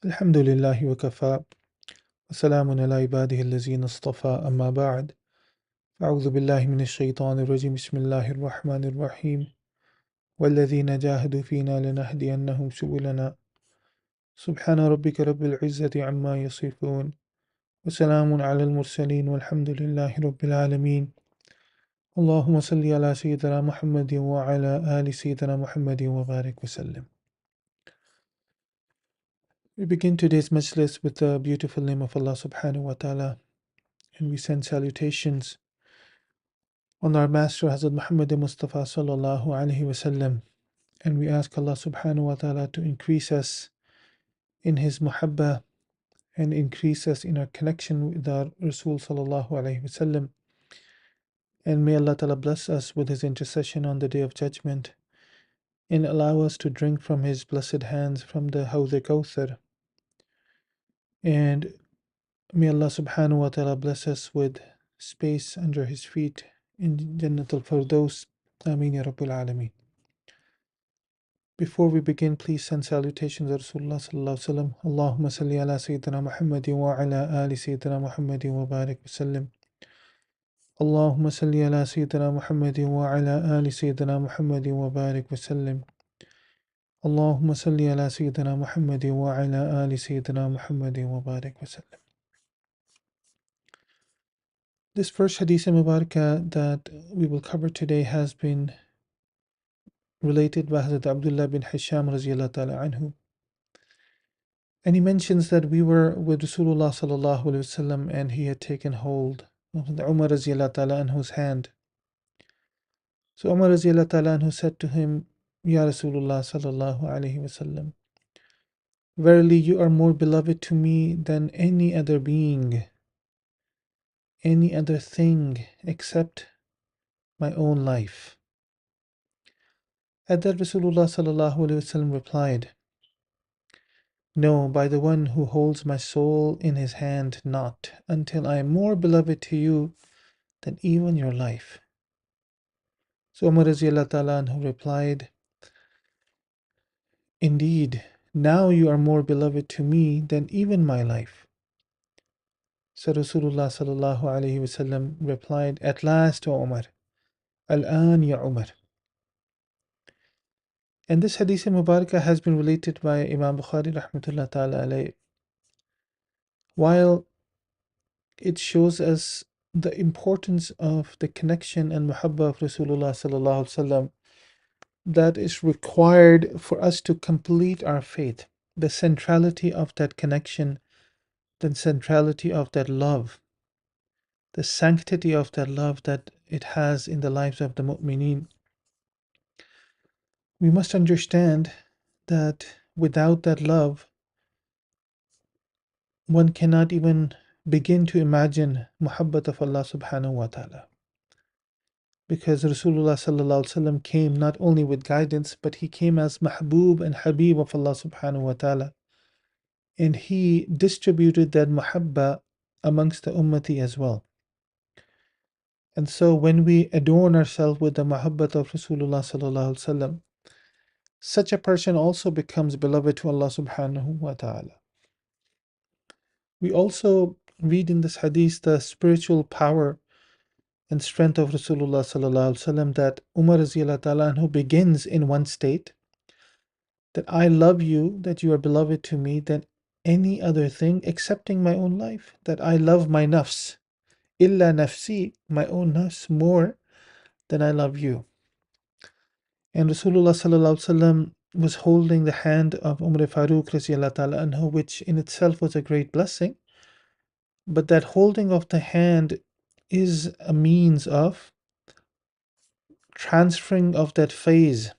الحمد لله وكفى وسلام على عباده الذين اصطفى أما بعد أعوذ بالله من الشيطان الرجيم بسم الله الرحمن الرحيم والذين جاهدوا فينا لنهدينهم سبلنا سبحان ربك رب العزة عما يصفون وسلام على المرسلين والحمد لله رب العالمين اللهم صل على سيدنا محمد وعلى آل سيدنا محمد وبارك وسلم. We begin today's majlis with the beautiful name of Allah subhanahu wa ta'ala, and we send salutations on our Master Hazrat Muhammad Mustafa sallallahu alaihi wasallam, and we ask Allah subhanahu wa ta'ala to increase us in His muhabba and increase us in our connection with our Rasul sallallahu alaihi wasallam, and may Allah ta'ala bless us with His intercession on the Day of Judgment and allow us to drink from His blessed hands from the Hawd Kawthar, and may Allah subhanahu wa ta'ala bless us with space under His feet in Jannat al-Firdaus. Ameen ya Rabbil Alameen. Before we begin, please send salutations to Rasulullah sallallahu alaihi wasallam. Allahumma salli ala Sayyidina Muhammadin wa ala ali Sayyidina Muhammadin wa barik wa sallim. Allahumma salli ala Sayyidina Muhammadin wa ala ali Sayyidina Muhammadin wa barik wa sallim. Allahumma salli ala Sayyidina Muhammadin wa ala ali Sayyidina Muhammadin wa barik wa sallim. This first hadith mubarakah that we will cover today has been related by Hazrat Abdullah bin Hisham radiallahu ta'ala anhu. And he mentions that we were with Rasulullah sallallahu alaihi wasallam and he had taken hold of the Umar radiallahu ta'ala anhu's hand. So Umar radiallahu ta'ala anhu said to him, Ya Rasulullah sallallahu alaihi wasallam, verily you are more beloved to me than any other being, any other thing except my own life. At that Rasulullah sallallahu alaihi wasallam replied, no, by the one who holds my soul in his hand, not until I am more beloved to you than even your life. So Umar radiallahu ta'ala anhu replied, indeed, now you are more beloved to me than even my life. So Rasulullah sallallahu alayhi wasallam replied, at last, O Umar, al-an ya Umar. And this hadith mubarakah has been related by Imam Bukhari rahmatullah ta'ala alayhi. While it shows us the importance of the connection and muhabba of Rasulullah sallallahu alaihi wasallam that is required for us to complete our faith, the centrality of that connection, the centrality of that love, the sanctity of that love that it has in the lives of the mu'mineen. We must understand that without that love, one cannot even begin to imagine muhabbat of Allah subhanahu wa ta'ala. Because Rasulullah sallallahu alaihi wasallam came not only with guidance, but he came as mahbub and habib of Allah subhanahu wa ta'ala. And he distributed that muhabba amongst the ummati as well. And so when we adorn ourselves with the muhabbat of Rasulullah sallallahu alaihi wasallam, such a person also becomes beloved to Allah subhanahu wa ta'ala. We also read in this hadith the spiritual power and strength of Rasulullah sallallahu alaihi wasallam, that Umar radiallahu ta'ala anhu begins in one state, that I love you, that you are beloved to me than any other thing excepting my own life, that I love my nafs, illa nafsi, my own nafs, more than I love you. And Rasulullah sallallahu alaihi wasallam was holding the hand of Umar Farooq radiallahu ta'ala anhu, which in itself was a great blessing. But that holding of the hand is a means of transferring of that phase,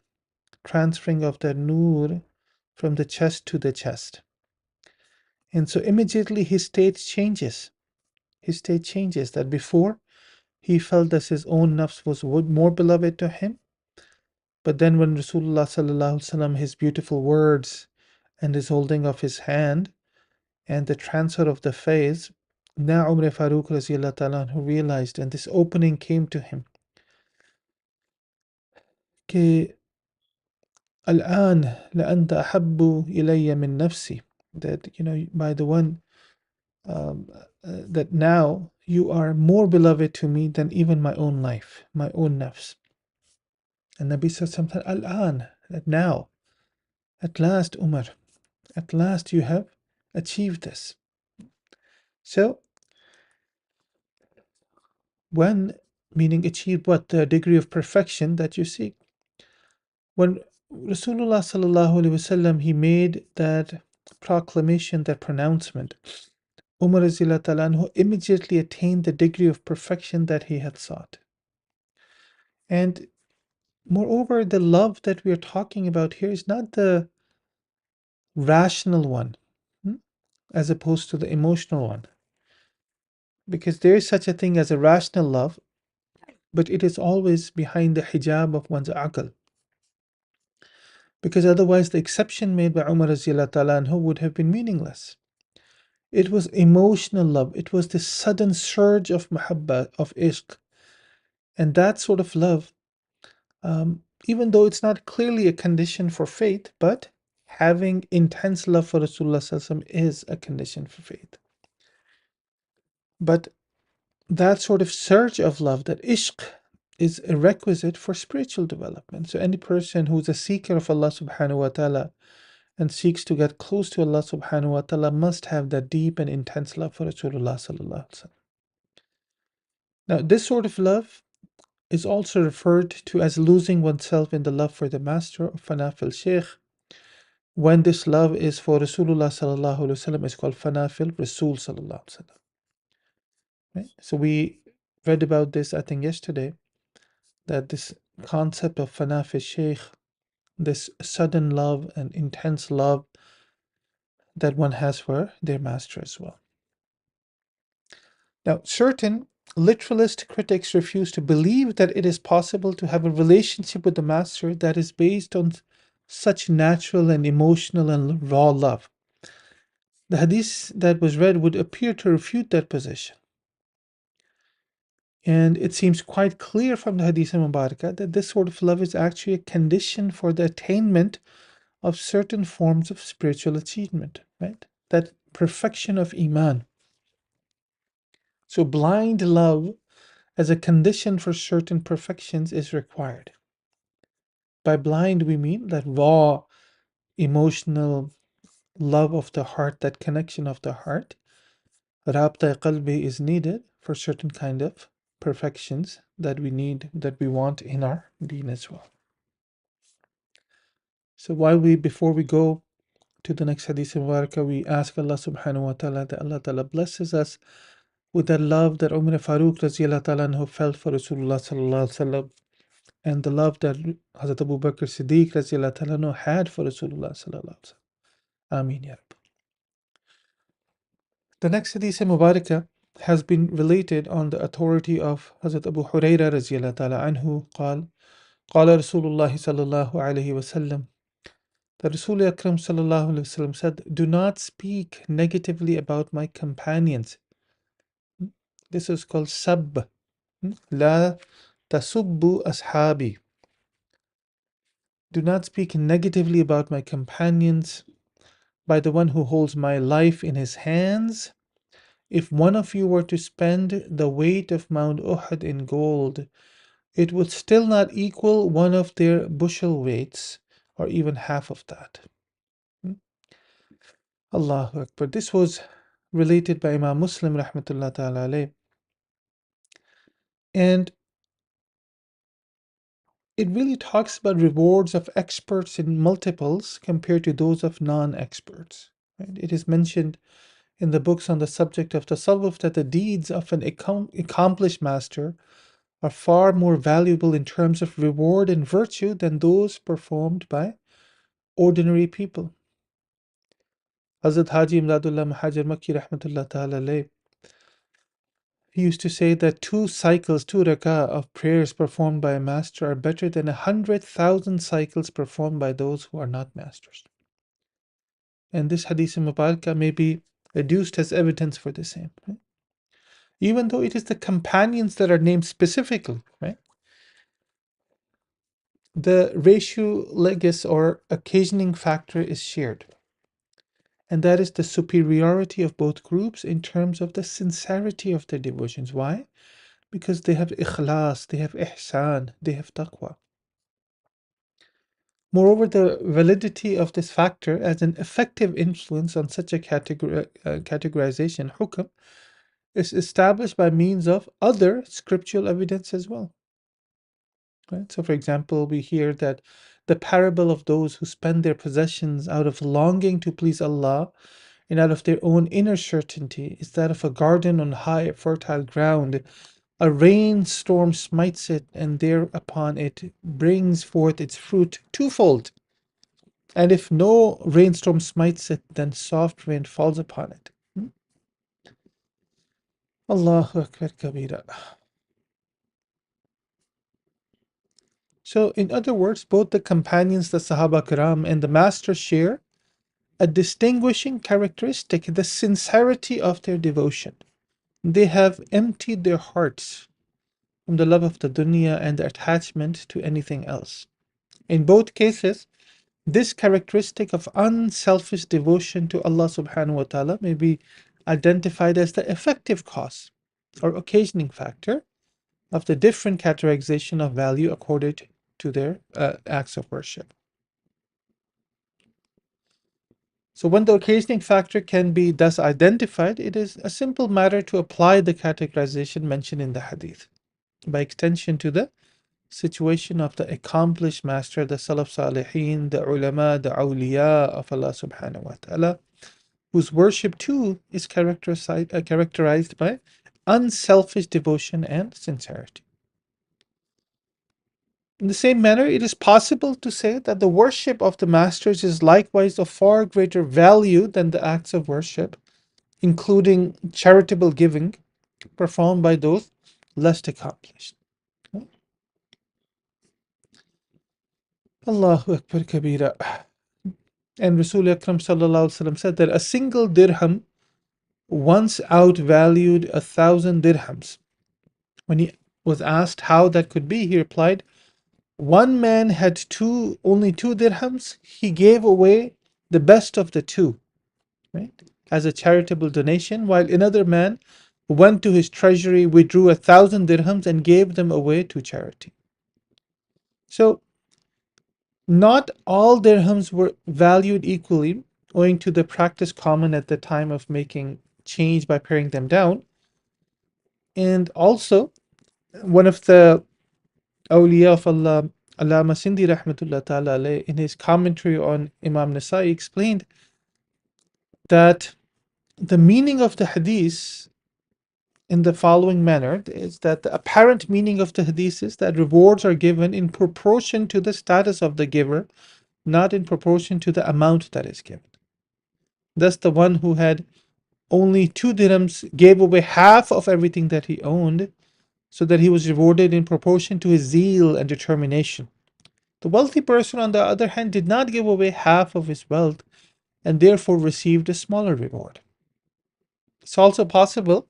transferring of that nur from the chest to the chest. And so immediately his state changes. His state changes, that before he felt that his own nafs was more beloved to him. But then when Rasulullah sallallahu alaihi wasallam, his beautiful words and his holding of his hand and the transfer of the phase, now Umar Farooq radiallahu ta'ala who realized, and this opening came to him, कि الآن لأنت أحب إلي من نفسي. that, by the one, that now you are more beloved to me than even my own life, my own nafs. And Nabi said something, Al-an, that now, at last, Umar, at last you have achieved this. So, when, meaning achieved what? The degree of perfection that you seek. When Rasulullah sallallahu alaihi wasallam, he made that proclamation, that pronouncement, Umar who immediately attained the degree of perfection that he had sought. And moreover, the love that we are talking about here is not the rational one, as opposed to the emotional one. Because there is such a thing as a rational love, but it is always behind the hijab of one's aql. Because otherwise, the exception made by Umar would have been meaningless. It was emotional love. It was the sudden surge of mahabba, of ishq. And that sort of love, even though it's not clearly a condition for faith, but having intense love for Rasulullah is a condition for faith. But that sort of surge of love, that ishq, is a requisite for spiritual development. So any person who's a seeker of Allah subhanahu wa ta'ala and seeks to get close to Allah subhanahu wa ta'ala must have that deep and intense love for Rasulullah sallallahu alaihi wasallam. Now, this sort of love is also referred to as losing oneself in the love for the master of fanafil Shaykh. When this love is for Rasulullah sallallahu alaihi wasallam, it's called fanafil Rasul sallallahu alaihi wasallam. Right? So we read about this, I think, yesterday, that this concept of fanafil Shaykh, this sudden love and intense love that one has for their master as well. Now, certain literalist critics refuse to believe that it is possible to have a relationship with the master that is based on such natural and emotional and raw love. The hadith that was read would appear to refute that position. And it seems quite clear from the hadith Mubarakah that this sort of love is actually a condition for the attainment of certain forms of spiritual achievement, right? That perfection of Iman. So blind love as a condition for certain perfections is required. By blind, we mean that raw, emotional love of the heart, that connection of the heart. Rabta qalbi is needed for certain kind of perfections that we need, that we want in our deen as well. So before we go to the next hadith mubarakah, we ask Allah subhanahu wa ta'ala that Allah ta'ala blesses us with that love that Umar Farooq radiallahu ta'ala anhu felt for Rasulullah sallallahu alaihi wasallam, and the love that Hazrat Abu Bakr Siddiq radiallahu ta'ala anhu had for Rasulullah sallallahu alaihi wasallam. Ameen ya Rabb. The next hadith mubarakah has been related on the authority of Hazrat Abu Hurairah radiallahu ta'ala anhu قال قال رسول الله صلى الله عليه وسلم. The Rasul Akram sallallahu alaihi wasallam said, "Do not speak negatively about my companions." This is called sab. La tasubbu ashabi. Do not speak negatively about my companions. By the one who holds my life in his hands, if one of you were to spend the weight of Mount Uhud in gold, it would still not equal one of their bushel weights, or even half of that. Allahu Akbar. This was related by Imam Muslim rahmatullah ta'ala alayh. And it really talks about rewards of experts in multiples compared to those of non-experts. Right? It is mentioned in the books on the subject of tasawwuf that the deeds of an accomplished master are far more valuable in terms of reward and virtue than those performed by ordinary people. Hazrat Haji Imdadullah Muhajir Makki rahmatullah ta'ala alayh, he used to say that 2 cycles, 2 rak'ah of prayers performed by a master are better than 100,000 cycles performed by those who are not masters. And this hadith mubarakah may be adduced as evidence for the same. Right? Even though it is the companions that are named specifically, right? The ratio legis or occasioning factor is shared. And that is the superiority of both groups in terms of the sincerity of their devotions. Why? Because they have ikhlas, they have ihsan, they have taqwa. Moreover, the validity of this factor as an effective influence on such a categorization, hukam, is established by means of other scriptural evidence as well. Right? So, for example, we hear that the parable of those who spend their possessions out of longing to please Allah and out of their own inner certainty is that of a garden on high, fertile ground. A rainstorm smites it, and thereupon it brings forth its fruit twofold. And if no rainstorm smites it, then soft rain falls upon it. Allahu Akbar Kabira. So, in other words, both the companions, the Sahaba Kiram, and the Master share a distinguishing characteristic, the sincerity of their devotion. They have emptied their hearts from the love of the dunya and the attachment to anything else. In both cases, this characteristic of unselfish devotion to Allah subhanahu wa ta'ala may be identified as the effective cause or occasioning factor of the different categorization of value accorded to their acts of worship. So when the occasioning factor can be thus identified, it is a simple matter to apply the categorization mentioned in the hadith, by extension to the situation of the accomplished master, the Salaf Salihin, the ulama, the awliya of Allah subhanahu wa ta'ala, whose worship too is characterized by unselfish devotion and sincerity. In the same manner, it is possible to say that the worship of the masters is likewise of far greater value than the acts of worship, including charitable giving performed by those less accomplished. Allahu Akbar Kabira. And Rasul Akram Sallallahu Alaihi Wasallam said that a single dirham once outvalued 1,000 dirhams. When he was asked how that could be, he replied, one man had only 2 dirhams, he gave away the best of the two, right, as a charitable donation, while another man went to his treasury, withdrew 1,000 dirhams and gave them away to charity. So not all dirhams were valued equally, owing to the practice common at the time of making change by paring them down. And also, one of the awliya of Allah, Allama Sindi Rahmatullah Ta'ala alayh, in his commentary on Imam Nasai, explained that the meaning of the hadith in the following manner is that the apparent meaning of the hadith is that rewards are given in proportion to the status of the giver, not in proportion to the amount that is given. Thus, the one who had only 2 dirhams gave away half of everything that he owned, so that he was rewarded in proportion to his zeal and determination. The wealthy person, on the other hand, did not give away half of his wealth and therefore received a smaller reward. It's also possible,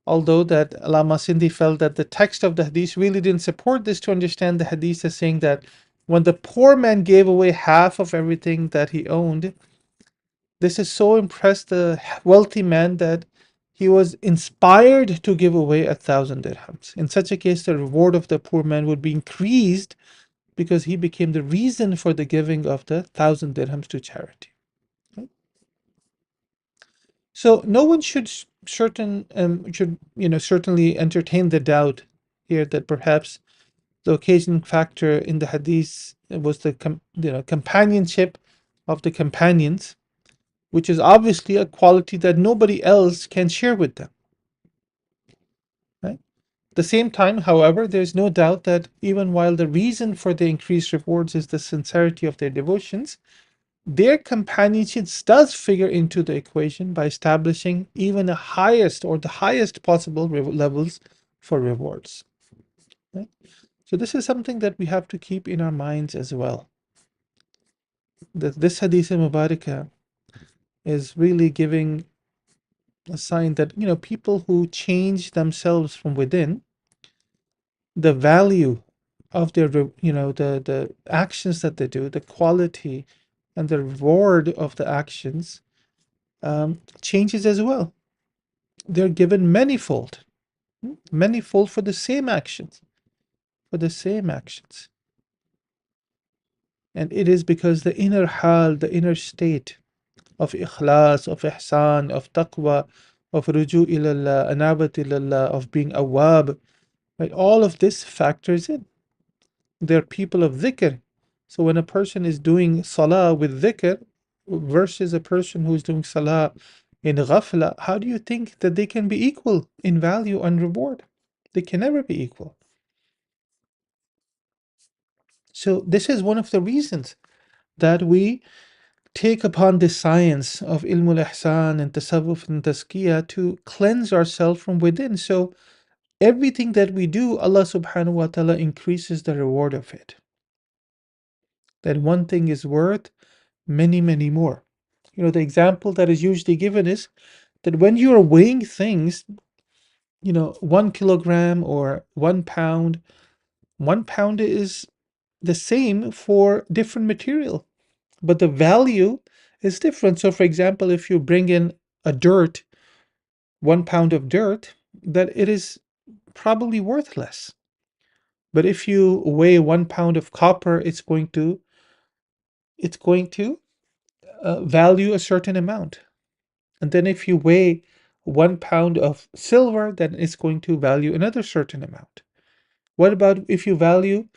although that Allama Sindi felt that the text of the hadith really didn't support this, to understand the hadith as saying that when the poor man gave away half of everything that he owned, this has so impressed the wealthy man that he was inspired to give away 1,000 dirhams. In such a case, the reward of the poor man would be increased because he became the reason for the giving of the 1,000 dirhams to charity. So no one should certainly entertain the doubt here that perhaps the occasioning factor in the hadith was the companionship of the companions, which is obviously a quality that nobody else can share with them. Right? At the same time, however, there's no doubt that even while the reason for the increased rewards is the sincerity of their devotions, their companionship does figure into the equation by establishing even the highest possible levels for rewards. Right? So this is something that we have to keep in our minds as well. That this hadith Mubarakah is really giving a sign that people who change themselves from within, the value of their the actions that they do, the quality and the reward of the actions changes as well. They're given manifold for the same actions, for the same actions. And it is because the inner hal, the inner state of ikhlas, of ihsan, of taqwa, of ruju ilallah, anabat ilallah, of being awab, right? All of this factors in. They're people of dhikr. So when a person is doing salah with dhikr versus a person who's doing salah in ghafla, how do you think that they can be equal in value and reward? They can never be equal. So this is one of the reasons that we take upon this science of ilmul ihsan and tasawwuf and tazkiyah to cleanse ourselves from within. So everything that we do, Allah subhanahu wa ta'ala increases the reward of it. That one thing is worth many, many more. You know, the example that is usually given is that when you are weighing things, 1 kilogram or 1 pound, 1 pound is the same for different material, but the value is different. So, for example, if you bring in a dirt, 1 pound of dirt, that it is probably worthless. But if you weigh 1 pound of copper, it's going to value a certain amount. And then if you weigh 1 pound of silver, then it's going to value another certain amount. What about if you value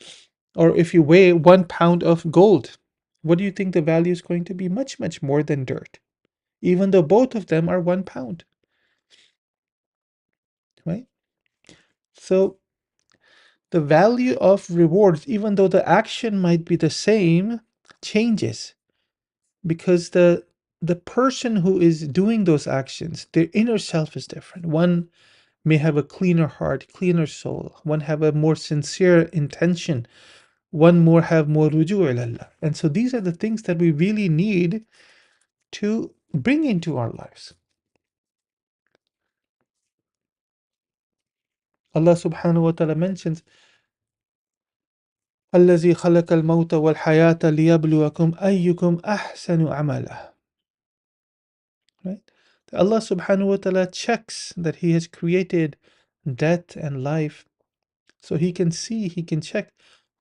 or if you weigh 1 pound of gold? What do you think the value is going to be? Much, much more than dirt, even though both of them are 1 pound, right? So the value of rewards, even though the action might be the same, changes because the person who is doing those actions, their inner self is different. One may have a cleaner heart, cleaner soul. One have a more sincere intention. One more have more ruju' ilallah. And so these are the things that we really need to bring into our lives. Allah subhanahu wa ta'ala mentions الذي خلق الموت والحياة ليبلوكم أيكم أحسن عملا. Right? Allah subhanahu wa ta'ala checks that He has created death and life so He can see, He can check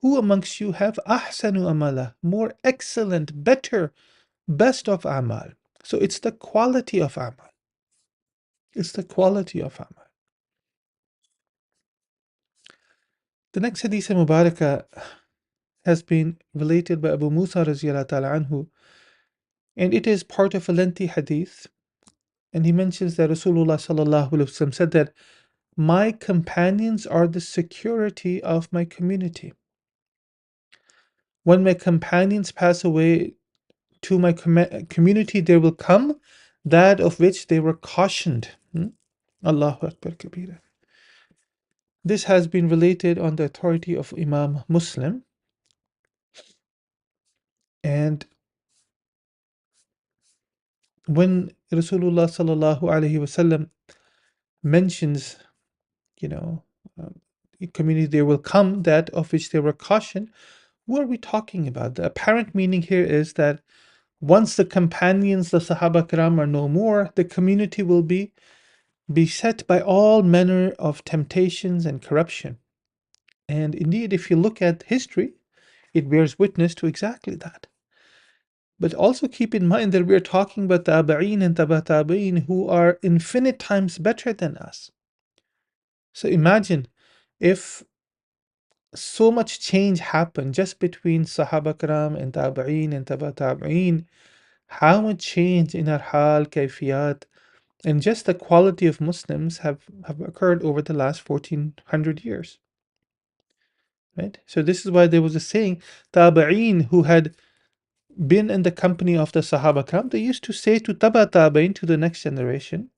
who amongst you have ahsanu amala, more excellent, better, best of amal. So it's the quality of amal. It's the quality of amal. The next hadith Mubarakah has been related by Abu Musa radiallahu ta'ala anhu, and it is part of a lengthy hadith. And he mentions that Rasulullah sallallahu alaihi wasallam said that my companions are the security of my community. When my companions pass away, to my community there will come that of which they were cautioned. Allahu Akbar Kabira. This has been related on the authority of Imam Muslim. And when Rasulullah sallallahu alaihi wasallam mentions, you know, community there will come that of which they were cautioned, what are we talking about? The apparent meaning here is that once the companions, the Sahaba Kiram, are no more, the community will be beset by all manner of temptations and corruption. And indeed, if you look at history, it bears witness to exactly that. But also keep in mind that we're talking about tabi'een and tabi'een who are infinite times better than us. So imagine if so much change happened just between Sahaba Kiram and tabi'een and tabi'een, how much change in our hal, kayfiyat, and just the quality of Muslims have occurred over the last 1400 years. Right? So this is why there was a saying, tabi'een who had been in the company of the Sahaba Kiram, they used to say to tabi'een, to the next generation,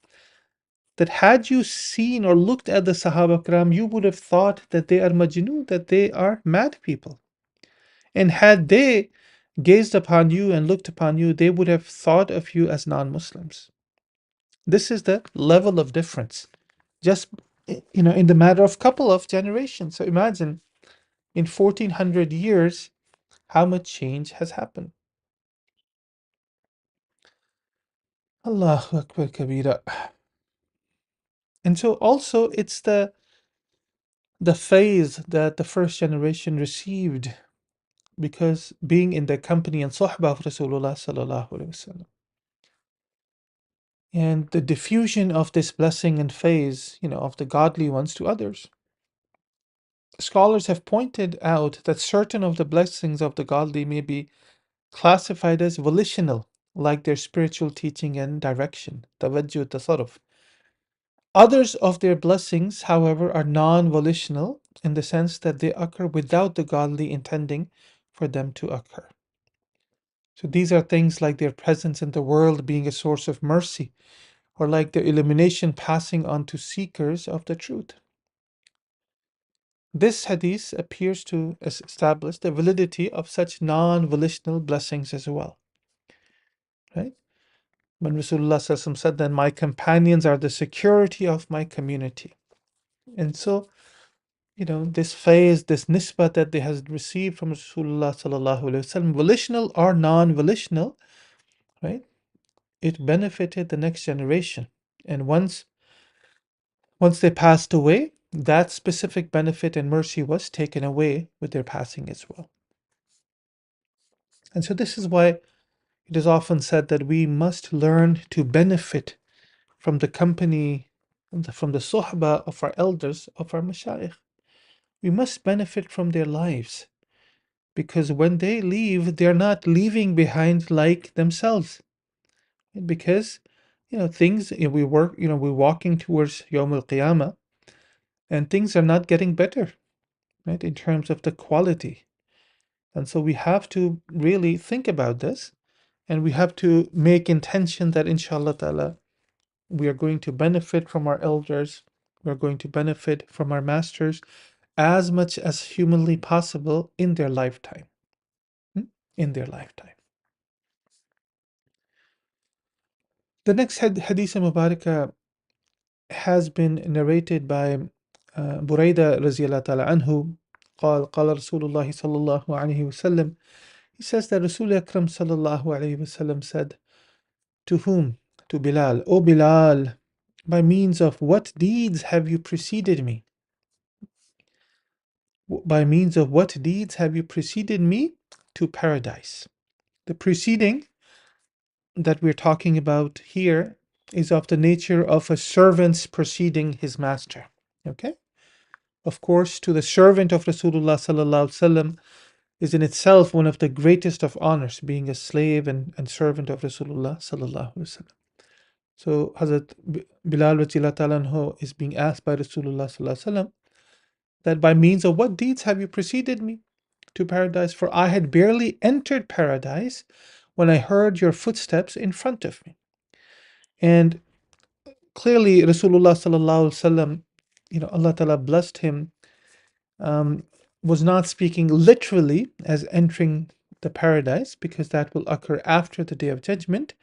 that had you seen or looked at the Sahaba Kiram, you would have thought that they are majnoon, that they are mad people. And had they gazed upon you and looked upon you, they would have thought of you as non-Muslims. This is the level of difference, just in the matter of couple of generations. So imagine in 1400 years how much change has happened. Allahu Akbar Kabira. And so also it's the phase that the first generation received because being in the company and sohbah of Rasulullah sallallahu alaihi wasallam. And the diffusion of this blessing and phase, of the godly ones to others. Scholars have pointed out that certain of the blessings of the godly may be classified as volitional, like their spiritual teaching and direction, tawajjuh, tasarruf. Others of their blessings, however, are non-volitional in the sense that they occur without the godly intending for them to occur. So these are things like their presence in the world being a source of mercy, or like their illumination passing on to seekers of the truth. This hadith appears to establish the validity of such non-volitional blessings as well. Right? When Rasulullah SAW said that my companions are the security of my community. And so, this phase, this nisbah that they has received from Rasulullah sallallahu alaihi wasallam, volitional or non-volitional, right? It benefited the next generation. And once they passed away, that specific benefit and mercy was taken away with their passing as well. And so this is why it is often said that we must learn to benefit from the company, from the sohbah of our elders, of our mashayikh. We must benefit from their lives because when they leave, they're not leaving behind like themselves. Because, things, we're walking towards Yawm al-Qiyamah and things are not getting better, right, in terms of the quality. And so we have to really think about this and we have to make intention that inshallah ta'ala we are going to benefit from our elders, we are going to benefit from our masters as much as humanly possible in their lifetime. In their lifetime. The next hadith Mubarakah has been narrated by Buraidah رضي الله تعالى عنه قال قال رسول الله صلى الله عليه وسلم. He says that Rasul Akram sallallahu alayhi wasallam said, to whom? To Bilal. O Bilal, by means of what deeds have you preceded me? By means of what deeds have you preceded me to paradise? The preceding that we're talking about here is of the nature of a servant's preceding his master. Okay? Of course, to the servant of Rasulullah sallallahu alaihi wasallam is in itself one of the greatest of honors, being a slave and servant of Rasulullah sallallahu alaihi wasallam. So Hazrat Bilal radiallahu ta'ala anhu is being asked by Rasulullah sallallahu alaihi wasallam that by means of what deeds have you preceded me to paradise? For I had barely entered paradise when I heard your footsteps in front of me. And clearly Rasulullah sallallahu alaihi wasallam, Allah ta'ala blessed him, was not speaking literally as entering the paradise because that will occur after the Day of Judgment.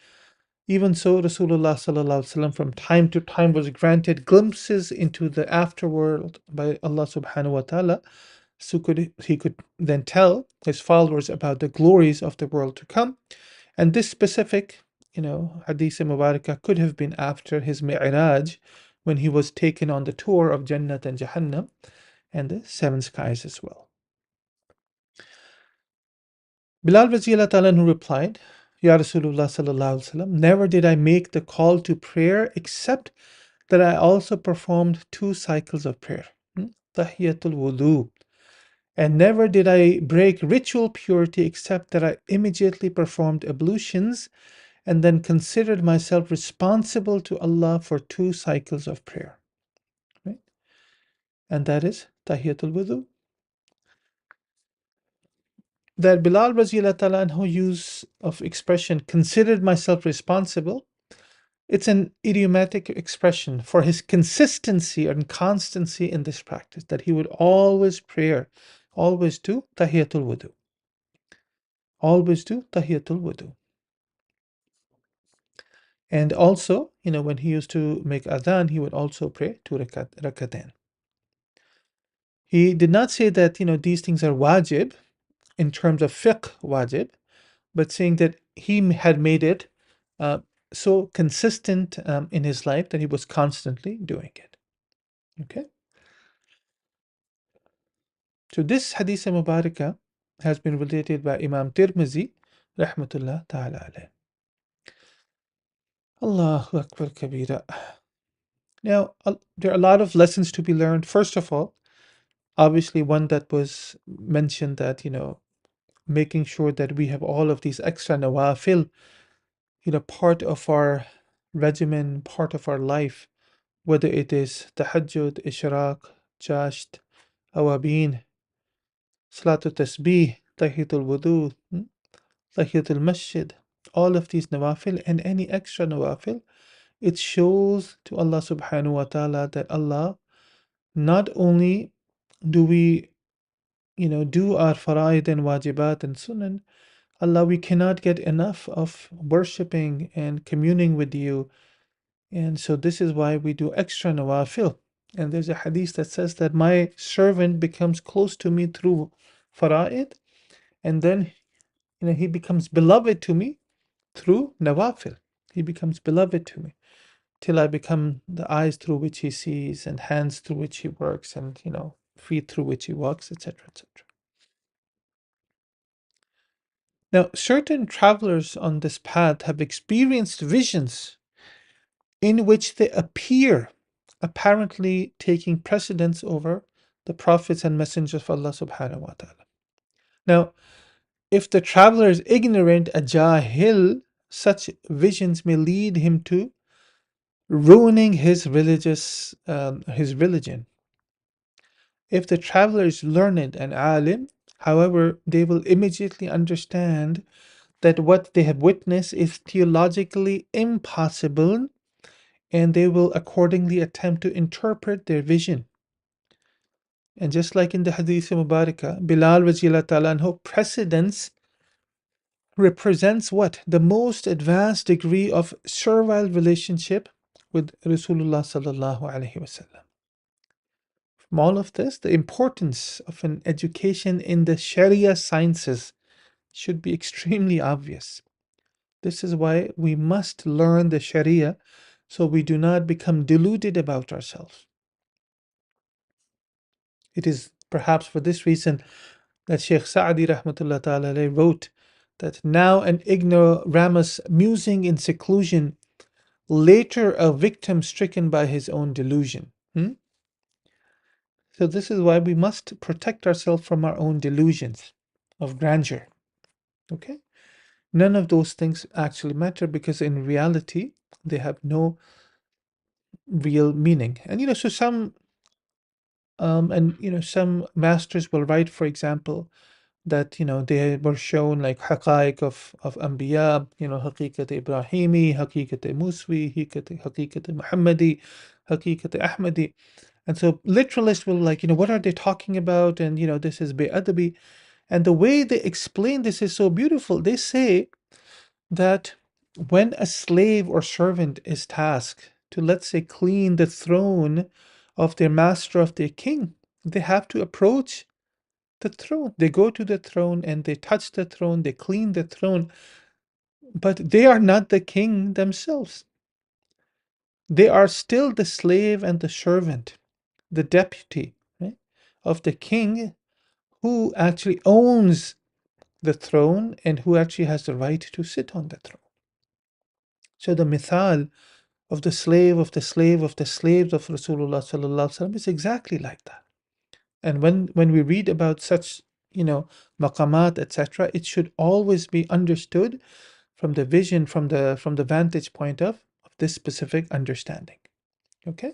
Even so, Rasulullah sallallahu alaihi wasallam from time to time was granted glimpses into the afterworld by Allah subhanahu wa ta'ala, so he could then tell his followers about the glories of the world to come. And this specific, Hadith Mubarakah could have been after his Mi'raj, when he was taken on the tour of Jannat and Jahannam and the seven skies as well. Bilal radiallahu ta'ala who replied, Ya Rasulullah sallallahu alaihi wasallam, never did I make the call to prayer except that I also performed 2 cycles of prayer, Tahiyatul Wudu. And never did I break ritual purity except that I immediately performed ablutions and then considered myself responsible to Allah for 2 cycles of prayer. Right? And that is Tahiyatul Wudu. That Bilal radiallahu ta'ala anhu use of expression, considered myself responsible, it's an idiomatic expression for his consistency and constancy in this practice, that he would always pray, always do Tahiyatul Wudu. Always do Tahiyatul Wudu. And also, when he used to make adhan, he would also pray 2 rakatain. He did not say that, these things are wajib in terms of fiqh wajib, but saying that he had made it so consistent in his life that he was constantly doing it. Okay? So this Hadith Mubarakah has been related by Imam Tirmizi, Rahmatullah Ta'ala alayh. Allahu Akbar Kabira. Now, there are a lot of lessons to be learned. First of all, obviously, one that was mentioned that, making sure that we have all of these extra nawafil, part of our regimen, part of our life, whether it is tahajjud, ishraq, jasht, awabin, salatul tasbih, tahiyatul wudu, tahiyatul masjid, all of these nawafil and any extra nawafil, it shows to Allah subhanahu wa ta'ala that Allah, not only do we, do our fara'id and wajibat and sunan, Allah, we cannot get enough of worshipping and communing with you. And so this is why we do extra nawafil. And there's a hadith that says that my servant becomes close to me through fara'id, and then he becomes beloved to me through nawafil. He becomes beloved to me till I become the eyes through which he sees, and hands through which he works, and feet through which he walks, etc., etc. Now, certain travelers on this path have experienced visions in which they appear apparently taking precedence over the prophets and messengers of Allah subhanahu wa ta'ala. Now, if the traveler is ignorant, a jahil, such visions may lead him to ruining his religion. If the traveler is learned and alim, however, they will immediately understand that what they have witnessed is theologically impossible, and they will accordingly attempt to interpret their vision. And just like in the Hadith Mubarakah, Bilal Rajila Ta'ala anhu, precedence represents what? The most advanced degree of servile relationship with Rasulullah Sallallahu Alaihi Wasallam. From all of this, the importance of an education in the Sharia sciences should be extremely obvious. This is why we must learn the Sharia so we do not become deluded about ourselves. It is perhaps for this reason that Shaykh Sa'di Rahmatullah Ta'ala wrote that now an ignoramus musing in seclusion, later a victim stricken by his own delusion. So this is why we must protect ourselves from our own delusions of grandeur. Okay? None of those things actually matter because in reality, they have no real meaning. And so some masters will write, for example, that they were shown like haqaiq of Anbiya, haqiqat Ibrahimi, haqiqat Muswi, haqiqat Muhammadi, haqiqat Ahmadi. And so literalists will like, what are they talking about? And this is bi'adabi. And the way they explain this is so beautiful. They say that when a slave or servant is tasked to, let's say, clean the throne of their master, of their king, they have to approach the throne. They go to the throne and they touch the throne, they clean the throne, but they are not the king themselves. They are still the slave and the servant, the deputy, right, of the king who actually owns the throne and who actually has the right to sit on the throne. So the mithal of the slave of the slave of the slaves of Rasulullah sallallahu alaihi wasallam is exactly like that. And when we read about such, maqamat, etc., it should always be understood from the vision, from the vantage point of this specific understanding. Okay?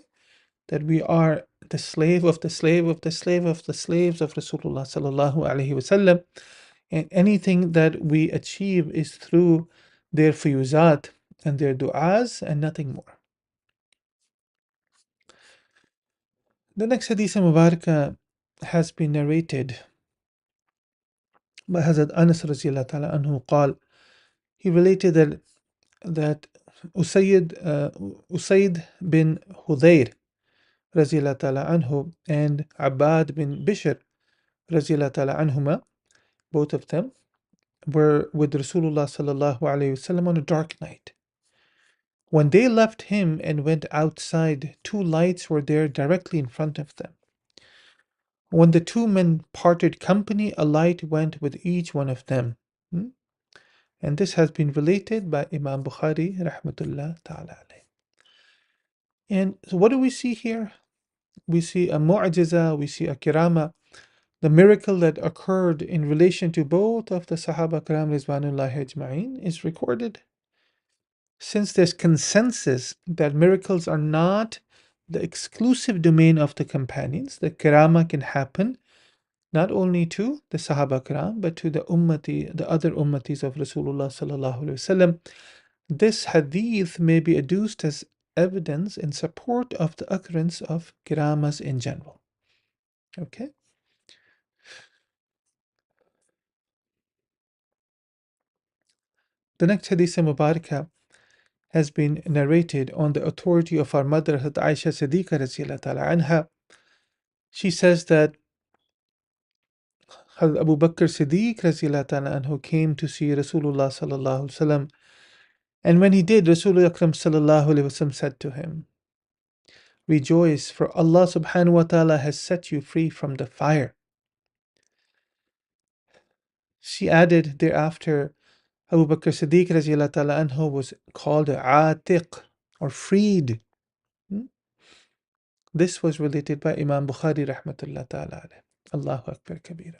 That we are the slave of the slave of the slave of the slaves of Rasulullah sallallahu alaihi wasallam, and anything that we achieve is through their fuyuzat and their du'as and nothing more. The next hadith Mubarakah has been narrated by Hazrat Anas radiallahu ta'ala anhu قال, he related that Usayd bin Hudayr radiallahu ta'ala anhu and Abad bin Bishr radiallahu ta'ala anhuma, both of them were with Rasulullah sallallahu alayhi wasallam on a dark night. When they left him and went outside, two lights were there directly in front of them. When the two men parted company, a light went with each one of them. Hmm? And this has been related by Imam Bukhari, rahmatullah ta'ala alayh. And so what do we see here? We see a mu'jiza, we see a kirama, the miracle that occurred in relation to both of the Sahaba Kiram Rizwanullahi Ajma'in is recorded. Since there's consensus that miracles are not the exclusive domain of the companions, the kirama can happen not only to the Sahaba Kiram, but to the ummati, the other ummatis of Rasulullah Sallallahu Alaihi Wasallam. This hadith may be adduced as evidence in support of the occurrence of kiramas in general. Okay? The next hadith Mubarakah has been narrated on the authority of our mother, Aisha Siddiqa Radhiyallahu Ta'ala Anha. She says that Abu Bakr Siddiq Radhiyallahu Ta'ala Anhu came to see Rasulullah Sallallahu Alaihi Wasallam. And when he did, Rasulullah Akram Sallallahu Alaihi Wasallam said to him, "Rejoice, for Allah Subhanahu wa Ta'ala has set you free from the fire." She added thereafter, Abu Bakr Siddiq Radhiyallahu Ta'ala Anhu was called Atiq, or freed. This was related by Imam Bukhari rahmatullah ta'ala alayh. Allahu Akbar Kabira.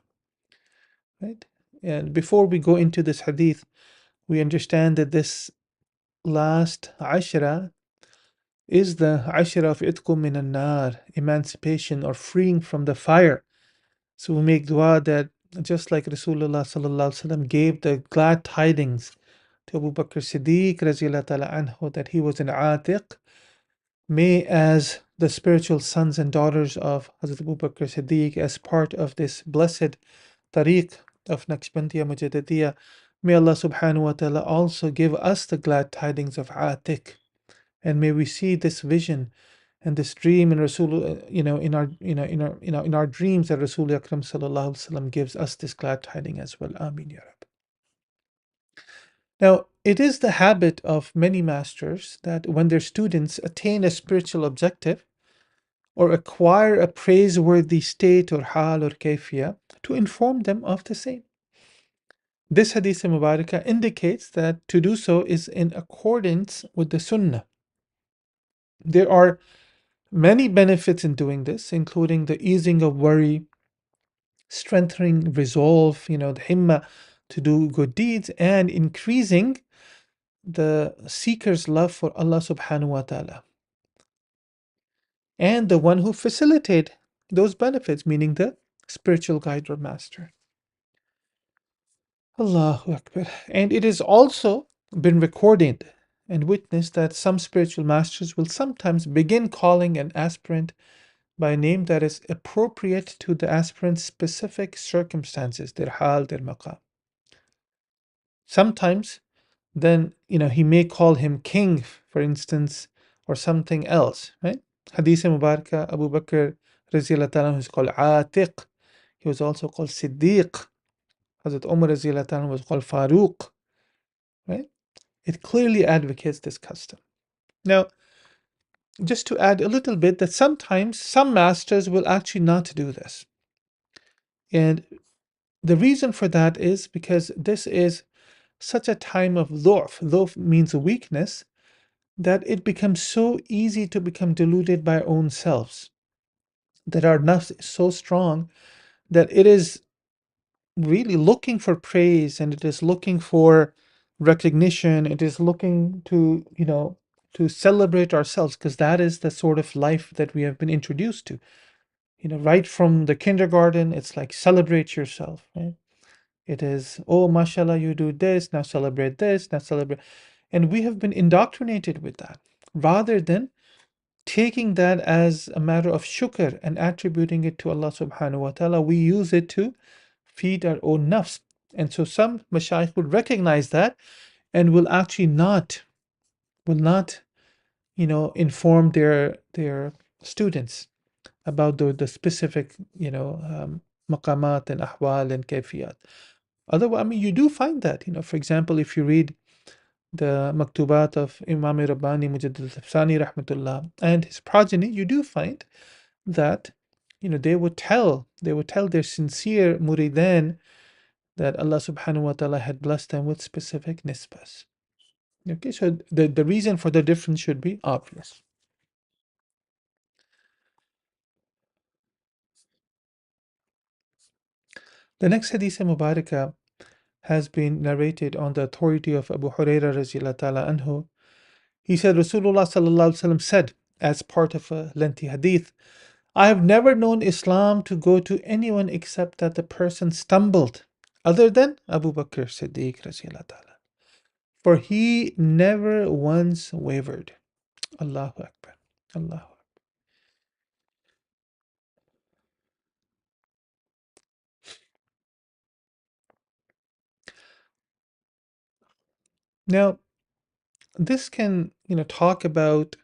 Right? And before we go into this hadith, we understand that this last ashra is the ashra of itqum min an-nar, emancipation or freeing from the fire. So we make dua that just like Rasulullah sallallahu alaihi wasallam gave the glad tidings to Abu Bakr Siddiq radhiyallahu ta'ala anhu that he was an atiq, may as the spiritual sons and daughters of Hazrat Abu Bakr Siddiq, as part of this blessed tariq of Naqshbandiya Mujaddidiyya, may Allah subhanahu wa ta'ala also give us the glad tidings of Atiq. And may we see this vision and this dream in Rasul, in our dreams that Rasul Akram sallallahu alaihi wasallam gives us this glad tiding as well. Ameen ya Rab. Now, it is the habit of many masters that when their students attain a spiritual objective or acquire a praiseworthy state or hal or kayfiyah, to inform them of the same. This hadith Mubarakah indicates that to do so is in accordance with the sunnah. There are many benefits in doing this, including the easing of worry, strengthening resolve, the himmah to do good deeds, and increasing the seeker's love for Allah subhanahu wa ta'ala. And the one who facilitate those benefits, meaning the spiritual guide or master. Allahu Akbar. And it is also been recorded and witnessed that some spiritual masters will sometimes begin calling an aspirant by a name that is appropriate to the aspirant's specific circumstances, their hal, their maqam. Sometimes then, he may call him king, for instance, or something else, right? Hadith Mubarakah, Abu Bakr Raziyallahu Ta'ala is called Atiq. He was also called Siddiq. Hazrat Umar Raziyallahu Ta'ala was called Faruq, right? It clearly advocates this custom. Now, just to add a little bit, that sometimes some masters will actually not do this. And the reason for that is because this is such a time of dhuf. Dhuf means weakness, that it becomes so easy to become deluded by our own selves. That our nafs is so strong that it is really looking for praise, and it is looking for recognition. It is looking to, to celebrate ourselves, because that is the sort of life that we have been introduced to. Right from the kindergarten, it's like celebrate yourself, right? It is, oh, mashallah, you do this, now celebrate this, now celebrate. And we have been indoctrinated with that, rather than taking that as a matter of shukr and attributing it to Allah subhanahu wa ta'ala. We use it to feed our own nafs. And so some mashayikh would recognize that and will actually will not, inform their students about the specific, maqamat and ahwal and kayfiyat. Otherwise, you do find that, for example, if you read the Maktubat of Imam Rabbani Mujaddid al-Thani rahmatullah and his progeny, you do find that they would tell their sincere muridan that Allah subhanahu wa ta'ala had blessed them with specific nisbas. Okay, so the reason for the difference should be obvious. The next hadith Mubarakah has been narrated on the authority of Abu Hurairah radiallahu ta'ala anhu. He said, Rasulullah sallallahu alaihi wasallam said, as part of a lengthy hadith, I have never known Islam to go to anyone except that the person stumbled, other than Abu Bakr Siddiq radiallahu ta'ala. For he never once wavered. Allahu Akbar. Allahu Akbar. Now, this can, talk about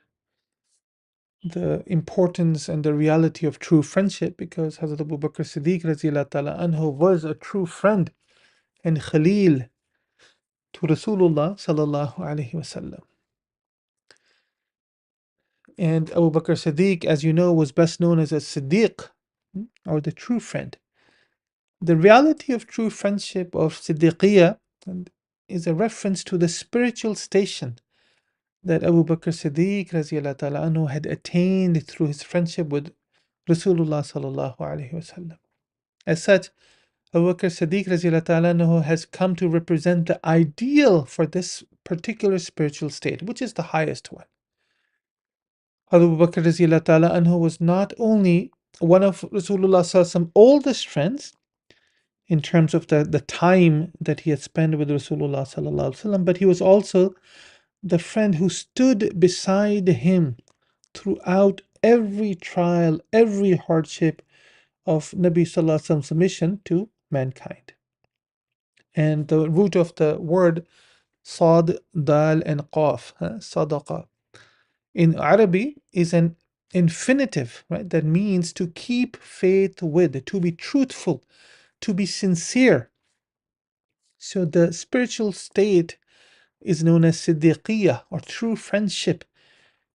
the importance and the reality of true friendship, because Hazrat Abu Bakr Siddiq radiallahu ta'ala anhu was a true friend and Khalil to Rasulullah sallallahu alaihi wasallam. And Abu Bakr Siddiq, as you know, was best known as a Siddiq, or the true friend. The reality of true friendship of Siddiqiyah is a reference to the spiritual station that Abu Bakr Siddiq radiallahu ta'ala anhu had attained through his friendship with Rasulullah sallallahu alaihi wasallam. As such, Abu Bakr Siddiq radiallahu ta'ala anhu has come to represent the ideal for this particular spiritual state, which is the highest one. Abu Bakr radiallahu ta'ala anhu was not only one of Rasulullah's oldest friends in terms of the time that he had spent with Rasulullah sallallahu alaihi wasallam, but he was also the friend who stood beside him throughout every trial, every hardship of Nabi sallallahu alaihi wasallam's mission to mankind. And the root of the word Sad, Dal, and Qaf, Sadaqa, in Arabic is an infinitive, right? That means to keep faith with, to be truthful, to be sincere. So the spiritual state is known as Siddiqiyah, or true friendship,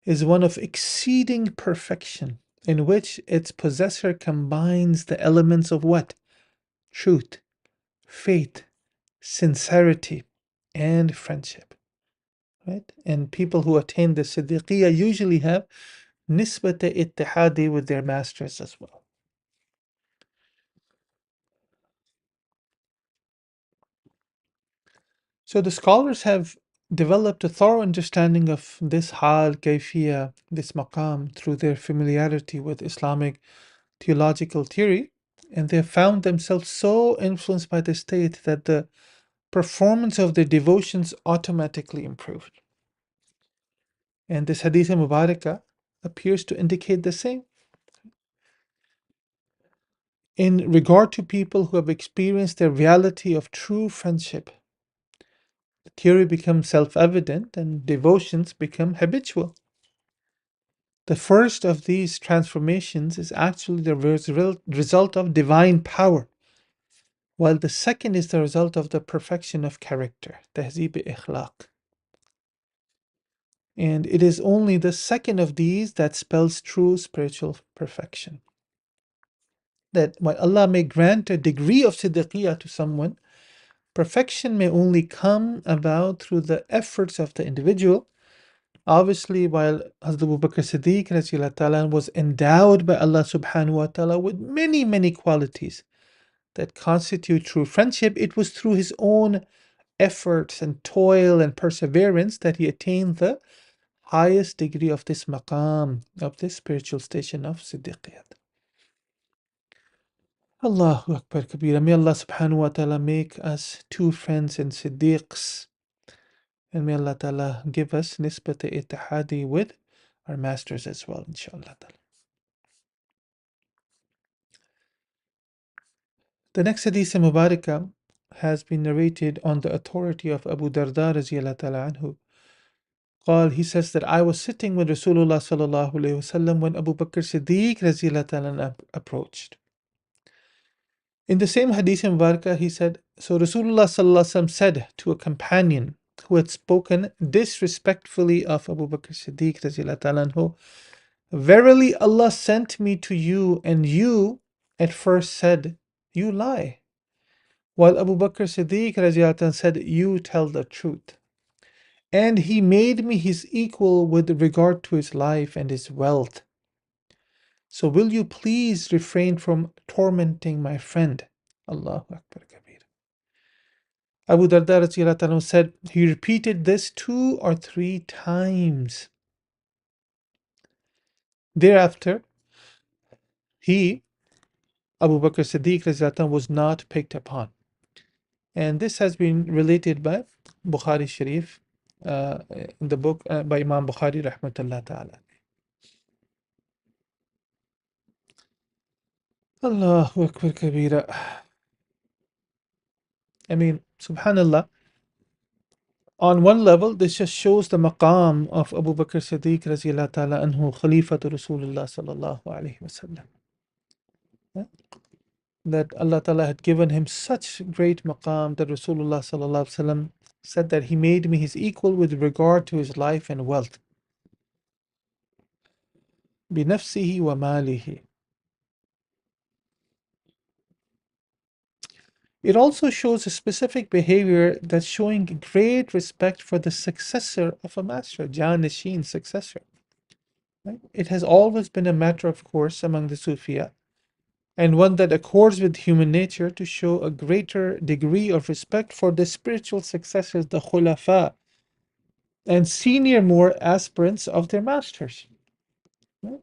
is one of exceeding perfection, in which its possessor combines the elements of what? Truth, faith, sincerity, and friendship. Right? And people who attain the Siddiqiyah usually have nisbat ittihadi with their masters as well. So the scholars have developed a thorough understanding of this hal, kayfiyah, this maqam, through their familiarity with Islamic theological theory, and they have found themselves so influenced by the state that the performance of their devotions automatically improved. And this hadith Mubarakah appears to indicate the same. In regard to people who have experienced the reality of true friendship, the theory becomes self evident and devotions become habitual. The first of these transformations is actually the result of divine power, while the second is the result of the perfection of character, tahzib ikhlaq. And it is only the second of these that spells true spiritual perfection. That while Allah may grant a degree of siddiqiyah to someone, perfection may only come about through the efforts of the individual. Obviously, while Hazrat Abu Bakr Siddiq radiallahu ta'ala was endowed by Allah subhanahu wa ta'ala with many, many qualities that constitute true friendship, it was through his own efforts and toil and perseverance that he attained the highest degree of this maqam, of this spiritual station of siddiqiyat. Allahu Akbar Kabira. May Allah subhanahu wa ta'ala make us two friends and siddiqs. And may Allah ta'ala give us nisbat ittihadi with our masters as well, inshallah. The next hadith Mubarakah has been narrated on the authority of Abu Darda radiallahu ta'ala anhu. He says that I was sitting with Rasulullah sallallahu alayhi wasallam when Abu Bakr Siddiq radiallahu ta'ala approached. In the same hadith in Mubarakah, he said, so Rasulullah sallallahu alaihi wasallam said to a companion who had spoken disrespectfully of Abu Bakr Siddiq radiallahu ta'ala anhu, verily Allah sent me to you, and you at first said, you lie. While Abu Bakr Siddiq radiallahu ta'ala said, you tell the truth. And he made me his equal with regard to his life and his wealth. So will you please refrain from tormenting my friend? Allahu Akbar Kabir. Abu Darda radiallahu ta'ala said, he repeated this 2 or 3 times. Thereafter, he, Abu Bakr Siddiq radiallahu ta'ala, was not picked upon. And this has been related by Bukhari Sharif in the book by Imam Bukhari rahmatullah ta'ala. Allahu Akbar Kabira. I mean, subhanallah, on one level, this just shows the maqam of Abu Bakr Siddiq radiallahu ta'ala anhu, Khalifatu Rasulullah sallallahu alayhi wasallam. That Allah ta'ala had given him such great maqam that Rasulullah sallallahu alayhi wasallam said that he made me his equal with regard to his life and wealth. بِنَفْسِهِ وَمَالِهِ. It also shows a specific behavior that's showing great respect for the successor of a master, Janishin successor. Right? It has always been a matter of course among the Sufiya, and one that accords with human nature to show a greater degree of respect for the spiritual successors, the khulafa, and senior more aspirants of their masters. Right?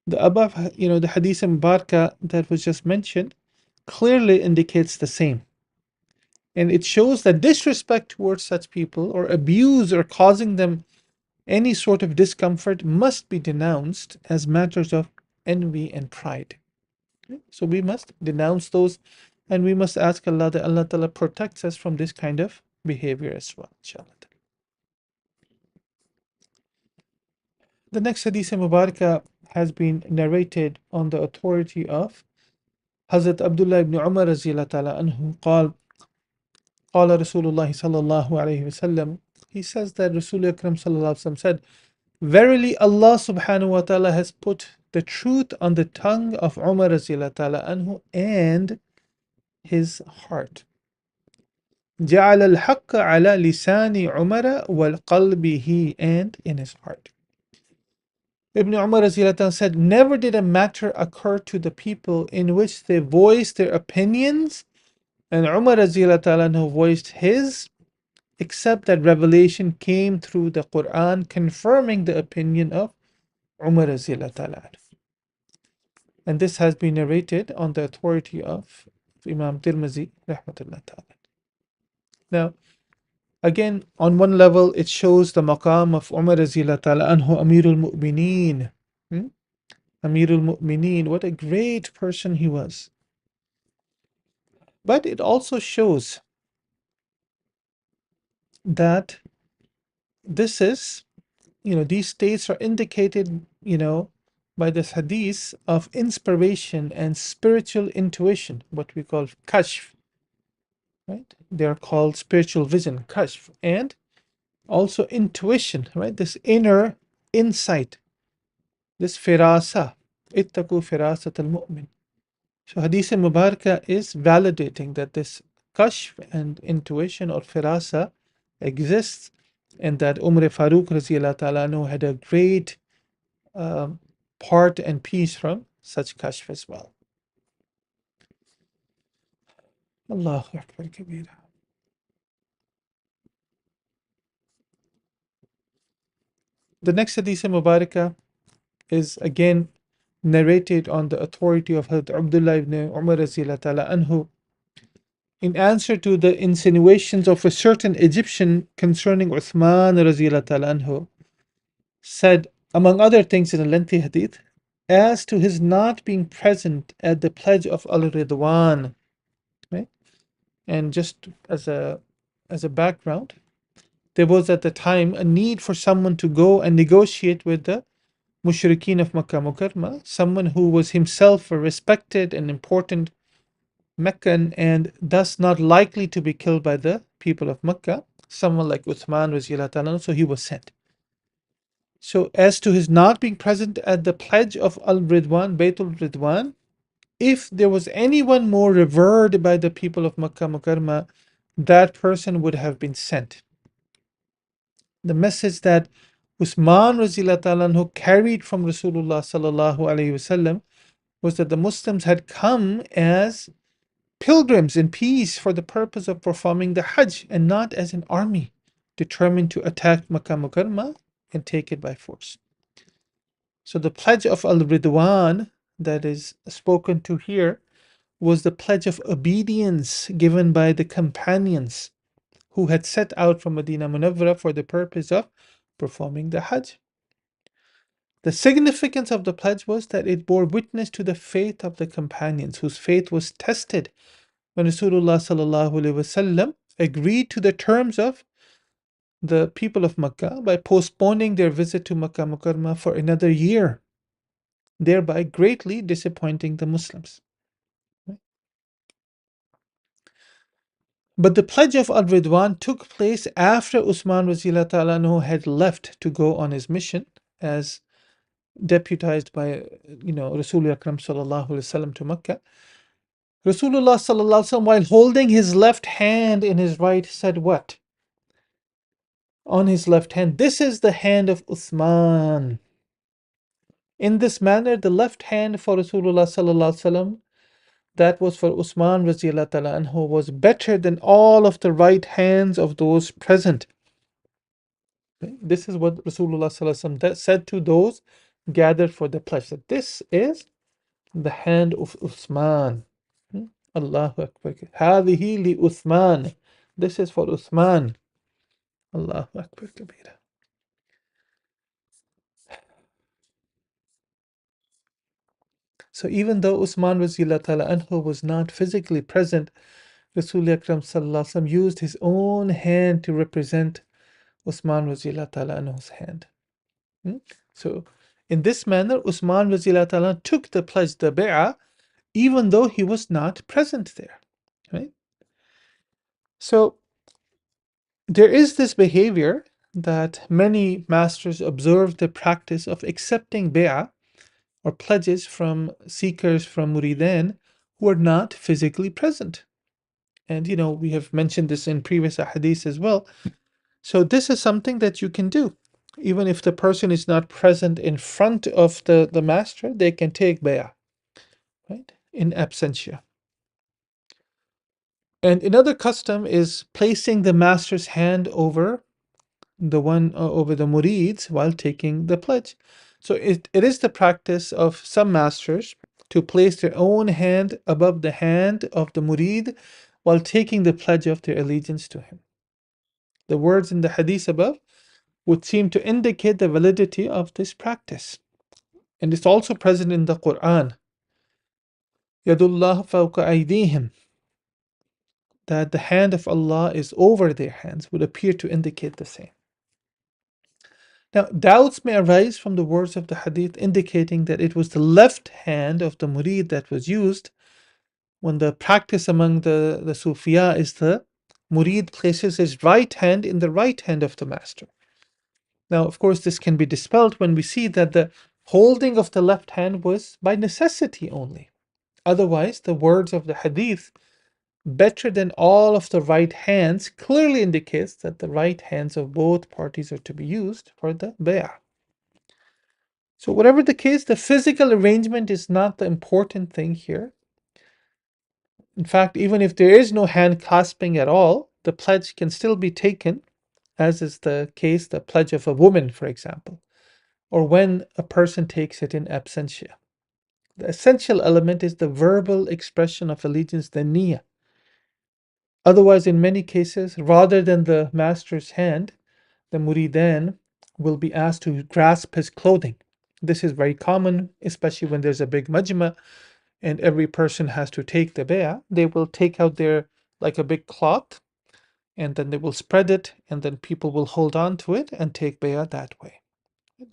The above, the hadith Mubarakah that was just mentioned clearly indicates the same. And it shows that disrespect towards such people or abuse or causing them any sort of discomfort must be denounced as matters of envy and pride. So we must denounce those, and we must ask Allah that Allah Ta'ala protects us from this kind of behavior as well, inshallah. The next hadith Mubarakah has been narrated on the authority of Hazrat Abdullah ibn Umar radiallahu ta'ala anhu قال قال رسول الله صلى الله عليه وسلم. He says that Rasul Akram sallallahu alaihi wasallam said, verily Allah subhanahu wa ta'ala has put the truth on the tongue of Umar radiallahu ta'ala anhu and his heart. جعل الحق على لسان عمر والقلبه, and in his heart. Ibn Umar radiallahu ta'ala said, never did a matter occur to the people in which they voiced their opinions, and Umar radiallahu ta'ala anhu voiced his, except that revelation came through the Quran confirming the opinion of Umar radiallahu ta'ala. And this has been narrated on the authority of Imam Tirmizi rahmatullah ta'ala. Now, again, on one level, it shows the maqam of Umar radiallahu ta'ala anhu, Amirul Mu'mineen. Amirul Mu'mineen, what a great person he was. But it also shows that this is, these states are indicated, by this hadith of inspiration and spiritual intuition, what we call kashf. Right? They are called spiritual vision, kashf, and also intuition, right? This inner insight, this firasa, ittaqu firasat al-mu'min. So Hadith Mubarakah is validating that this kashf and intuition or firasa exists, and that Umar Farooq radiallahu ta'ala anhu had a great part and piece from such kashf as well. Allahu Akbar Kabira. The next Hadith Mubarakah is again narrated on the authority of Hazrat Abdullah ibn Umar radiallahu ta'ala anhu in answer to the insinuations of a certain Egyptian concerning Uthman radiallahu ta'ala anhu, said, among other things in a lengthy hadith, as to his not being present at the pledge of Al-Ridwan. Right? And just as a background, there was at the time a need for someone to go and negotiate with the Mushrikeen of Makkah Mukarramah, someone who was himself a respected and important Meccan and thus not likely to be killed by the people of Makkah. someone like Uthman radiallahu ta'ala, so he was sent. So as to his not being present at the pledge of Al-Ridwan, Baytul Ridwan, if there was anyone more revered by the people of Makkah Mukarramah, that person would have been sent. The message that Usman radiallahu ta'ala who carried from Rasulullah sallallahu alaihi wasallam was that the Muslims had come as pilgrims in peace for the purpose of performing the Hajj and not as an army determined to attack Makkah Mukarramah and take it by force. So the pledge of Al-Ridwan that is spoken to here was the pledge of obedience given by the companions who had set out from Medina Munawwara for the purpose of performing the Hajj. The significance of the pledge was that it bore witness to the faith of the companions, whose faith was tested when Rasulullah sallallahu alaihi wasallam agreed to the terms of the people of Makkah by postponing their visit to Makkah Mukarramah for another year, thereby greatly disappointing the Muslims. But the pledge of Al-Ridwan took place after Usman radiallahu ta'ala anhu had left to go on his mission as deputized by Rasulullah Akram sallallahu alaihi wasallam to Makkah. Rasulullah sallallahu alaihi wasallam, while holding his left hand in his right, said what? On his left hand, this is the hand of Uthman. In this manner, the left hand for Rasulullah sallallahu alaihi wasallam, that was for Usman radiallahu ta'ala anhu, was better than all of the right hands of those present. This is what Rasulullah sallallahu alaihi wasallam said to those gathered for the pledge. That this is the hand of Uthman. Allahu Akbar. هذه لأثمان. This is for Uthman. Allahu Akbar kabira. So even though Usman anhu was not physically present, Rasul Akram sallallahu used his own hand to represent Usman anhu's hand. So in this manner, Usman took the pledge, the bay'ah, even though he was not present there. Right? So there is this behavior that many masters observe, the practice of accepting bay'ah or pledges from seekers, from muridin who are not physically present. And we have mentioned this in previous hadiths as well. So this is something that you can do. Even if the person is not present in front of the master, they can take bay'ah, right? In absentia. And another custom is placing the master's hand over the murids while taking the pledge. So it is the practice of some masters to place their own hand above the hand of the murid while taking the pledge of their allegiance to him. The words in the hadith above would seem to indicate the validity of this practice. And it's also present in the Quran. Yadullah fawqa aydihim. That the hand of Allah is over their hands would appear to indicate the same. Now, doubts may arise from the words of the hadith indicating that it was the left hand of the murid that was used when the practice among the Sufiya is the murid places his right hand in the right hand of the master. Now, of course, this can be dispelled when we see that the holding of the left hand was by necessity only. Otherwise, the words of the hadith, better than all of the right hands, clearly indicates that the right hands of both parties are to be used for the bay'ah. So whatever the case, the physical arrangement is not the important thing here. In fact, even if there is no hand clasping at all, the pledge can still be taken, as is the case, the pledge of a woman, for example, or when a person takes it in absentia. The essential element is the verbal expression of allegiance, the niyyah. Otherwise, in many cases, rather than the master's hand, the muridin will be asked to grasp his clothing. This is very common, especially when there's a big majma and every person has to take the bay'ah. They will take out their, like a big cloth, and then they will spread it, and then people will hold on to it and take bay'ah that way.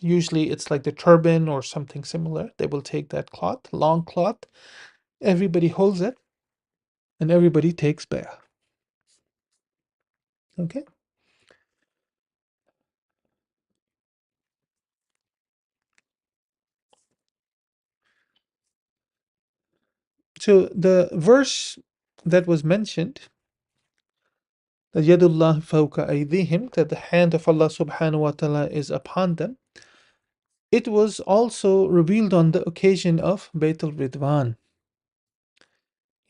Usually it's like the turban or something similar. They will take that cloth, long cloth. Everybody holds it, and everybody takes bay'ah. Okay? So the verse that was mentioned, that Yadullah fawqa aydihim, that the hand of Allah subhanahu wa ta'ala is upon them, it was also revealed on the occasion of Bayt al-Ridwan,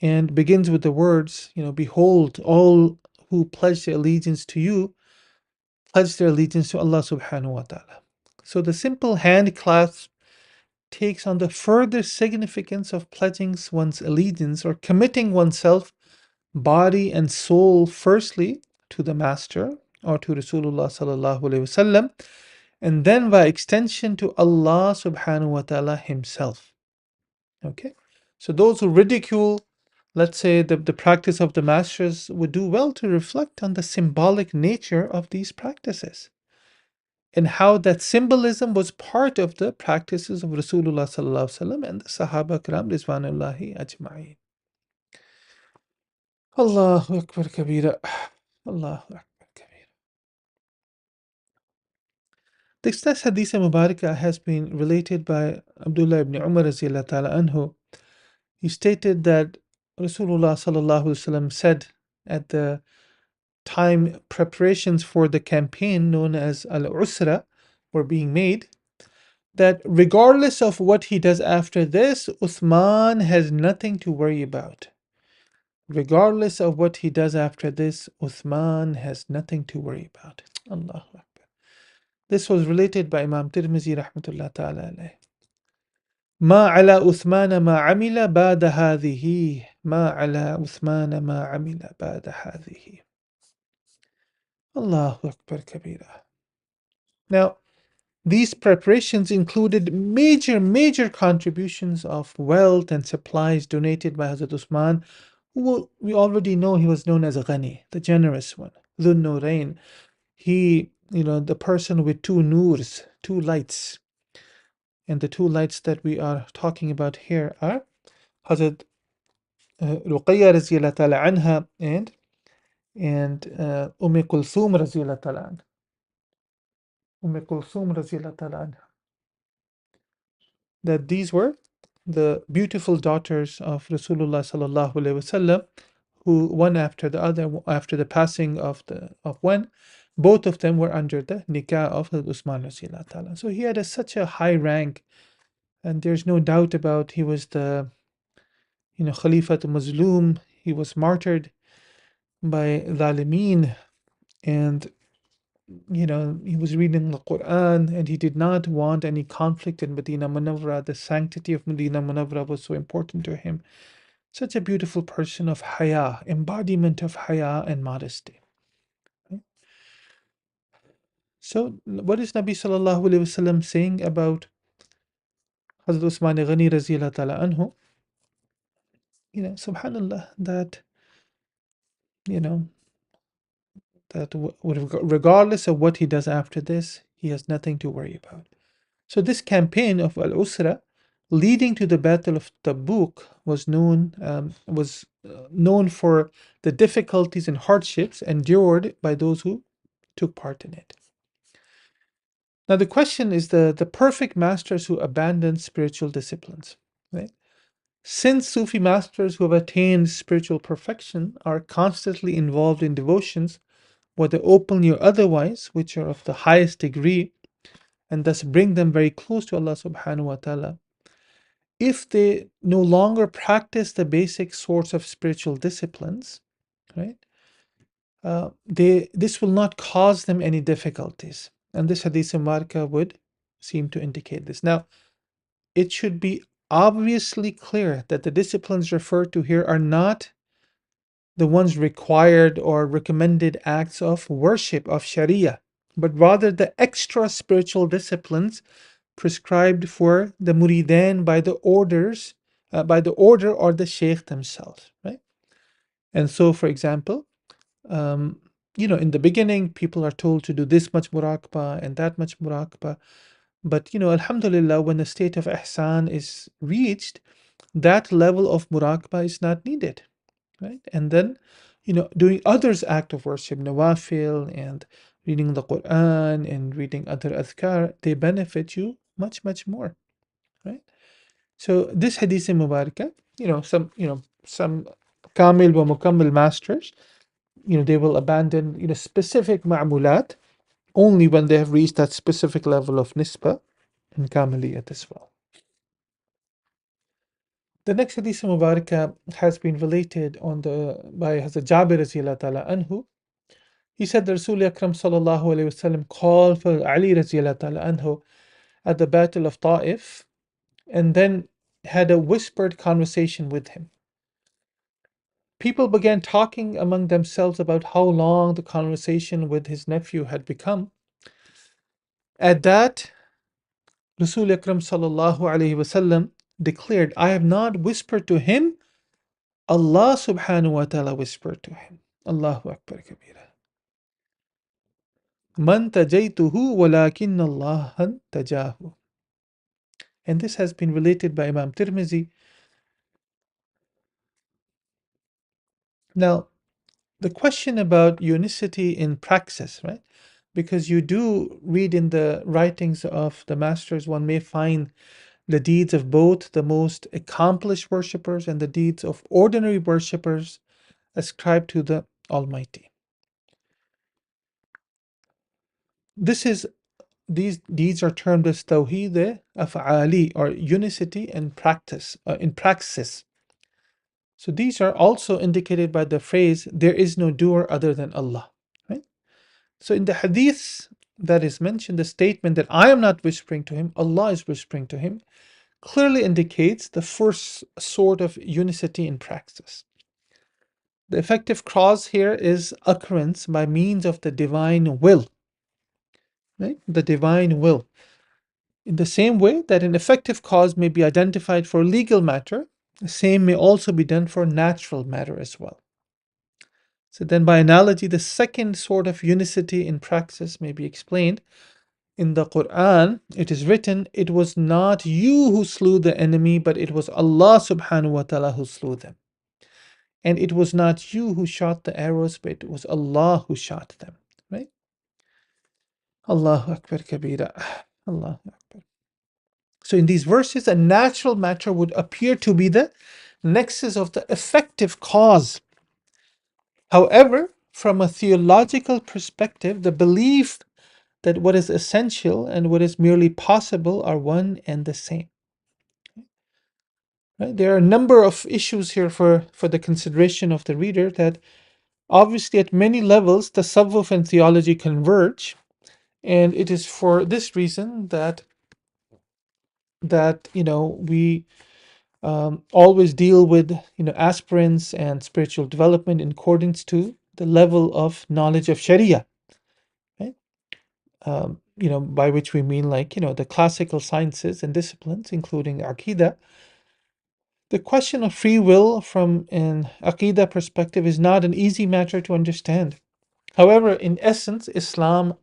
and begins with the words, behold, all who pledge their allegiance to you pledge their allegiance to Allah subhanahu wa ta'ala. So the simple hand clasp takes on the further significance of pledging one's allegiance or committing oneself, body and soul, firstly to the Master or to Rasulullah sallallahu alaihi wasallam, and then by extension to Allah subhanahu wa ta'ala himself. Okay? So those who ridicule, let's say, the practice of the Masters would do well to reflect on the symbolic nature of these practices and how that symbolism was part of the practices of Rasulullah sallallahu alaihi wasallam and the Sahaba Kiram Rizwanullahi Ajma'in. Allahu Akbar Kabira. Allahu Akbar Kabira. This next Hadith Mubarakah has been related by Abdullah ibn Umar radiallahu ta'ala anhu. He stated that Rasulullah sallallahu alaihi wasallam said at the time preparations for the campaign known as Al-Usra were being made, that regardless of what he does after this, Uthman has nothing to worry about. Regardless of what he does after this, Uthman has nothing to worry about. Allahu Akbar. This was related by Imam Tirmizi rahmatullah ta'ala alayh. ما على عثمان ما عمل بعد هذه ما على عثمان ما عمل بعد هذه. Allahu Akbar Kabira. Now, these preparations included major contributions of wealth and supplies donated by Hazrat Usman, who we already know he was known as Ghani, the generous one, Dhun Nurain. He, the person with two noors, two lights. And the two lights that we are talking about here are Hazrat Ruqayya radiyallahu ta'ala anha and Kulthum radiyallahu ta'ala anha. Kulthum radiyallahu ta'ala anha. That these were the beautiful daughters of Rasulullah sallallahu alaihi wasallam, who one after the other, after the passing of one, both of them were under the nikah of Uthman radiyallahu ta'ala. So he had such a high rank, and there's no doubt about he was the Khalifa to Mazlum. He was martyred by Zalimeen, and he was reading the Quran, and he did not want any conflict in Medina Munawwara. The sanctity of Medina Munawwara was so important to him. Such a beautiful person of haya, embodiment of haya and modesty. Right? So, what is Nabi sallallahu alaihi wasallam saying about Hazrat Usman Ghani radiyallahu ta'ala anhu? Subhanallah, that regardless of what he does after this, he has nothing to worry about. So this campaign of Al-Usra, leading to the Battle of Tabuk, was known for the difficulties and hardships endured by those who took part in it. Now the question is the perfect masters who abandon spiritual disciplines, right? Since Sufi masters who have attained spiritual perfection are constantly involved in devotions, whether openly or otherwise, which are of the highest degree, and thus bring them very close to Allah subhanahu wa ta'ala, if they no longer practice the basic sorts of spiritual disciplines, right, this will not cause them any difficulties. And this hadith Marka would seem to indicate this. Now, it should be obviously clear that the disciplines referred to here are not the ones required or recommended acts of worship of Sharia, but rather the extra spiritual disciplines prescribed for the muridan by the order or the Shaykh themselves, right? And so, for example, in the beginning, people are told to do this much muraqabah and that much muraqabah. But, alhamdulillah, when the state of ihsan is reached, that level of muraqabah is not needed, right? And then, doing others act of worship, nawafil and reading the Quran and reading other adhkar, they benefit you much more, right? So this hadith in Mubarakah some kamil wa mukammil masters, they will abandon, specific ma'mulat only when they have reached that specific level of nisba and kamiliyat as well. The next hadith Mubarakah has been related by Hazrat Jabir radiallahu ta'ala anhu. He said the Rasul Akram sallallahu alayhi wasallam called for Ali radiallahu ta'ala anhu at the Battle of Ta'if and then had a whispered conversation with him. People began talking among themselves about how long the conversation with his nephew had become. At that, Rasul Akram sallallahu alayhi wasallam declared, I have not whispered to him, Allah subhanahu wa ta'ala whispered to him. Allahu Akbar kabira. Man tajaytuhu walakin Allah tajahu. And this has been related by Imam Tirmizi. Now, the question about unicity in praxis, right? Because you do read in the writings of the masters, one may find the deeds of both the most accomplished worshippers and the deeds of ordinary worshippers ascribed to the Almighty. These deeds are termed as tawheed af'ali, or unicity in practice, in praxis. So these are also indicated by the phrase, there is no doer other than Allah. Right? So in the hadith that is mentioned, the statement that I am not whispering to him, Allah is whispering to him, clearly indicates the first sort of unicity in praxis. The effective cause here is occurrence by means of the divine will. Right? The divine will. In the same way that an effective cause may be identified for legal matter, the same may also be done for natural matter as well. So then by analogy, the second sort of unicity in praxis may be explained. In the Quran, it is written, it was not you who slew the enemy, but it was Allah subhanahu wa ta'ala who slew them. And it was not you who shot the arrows, but it was Allah who shot them. Right? Allahu Akbar kabira. Allahu Akbar. So in these verses, a natural matter would appear to be the nexus of the effective cause. However, from a theological perspective, the belief that what is essential and what is merely possible are one and the same. Right? There are a number of issues here for the consideration of the reader that obviously at many levels tasawwuf and theology converge, and it is for this reason that we always deal with aspirants and spiritual development in accordance to the level of knowledge of Sharia, right? By which we mean the classical sciences and disciplines, including Aqidah. The question of free will from an Aqidah perspective is not an easy matter to understand. However, in essence, Islam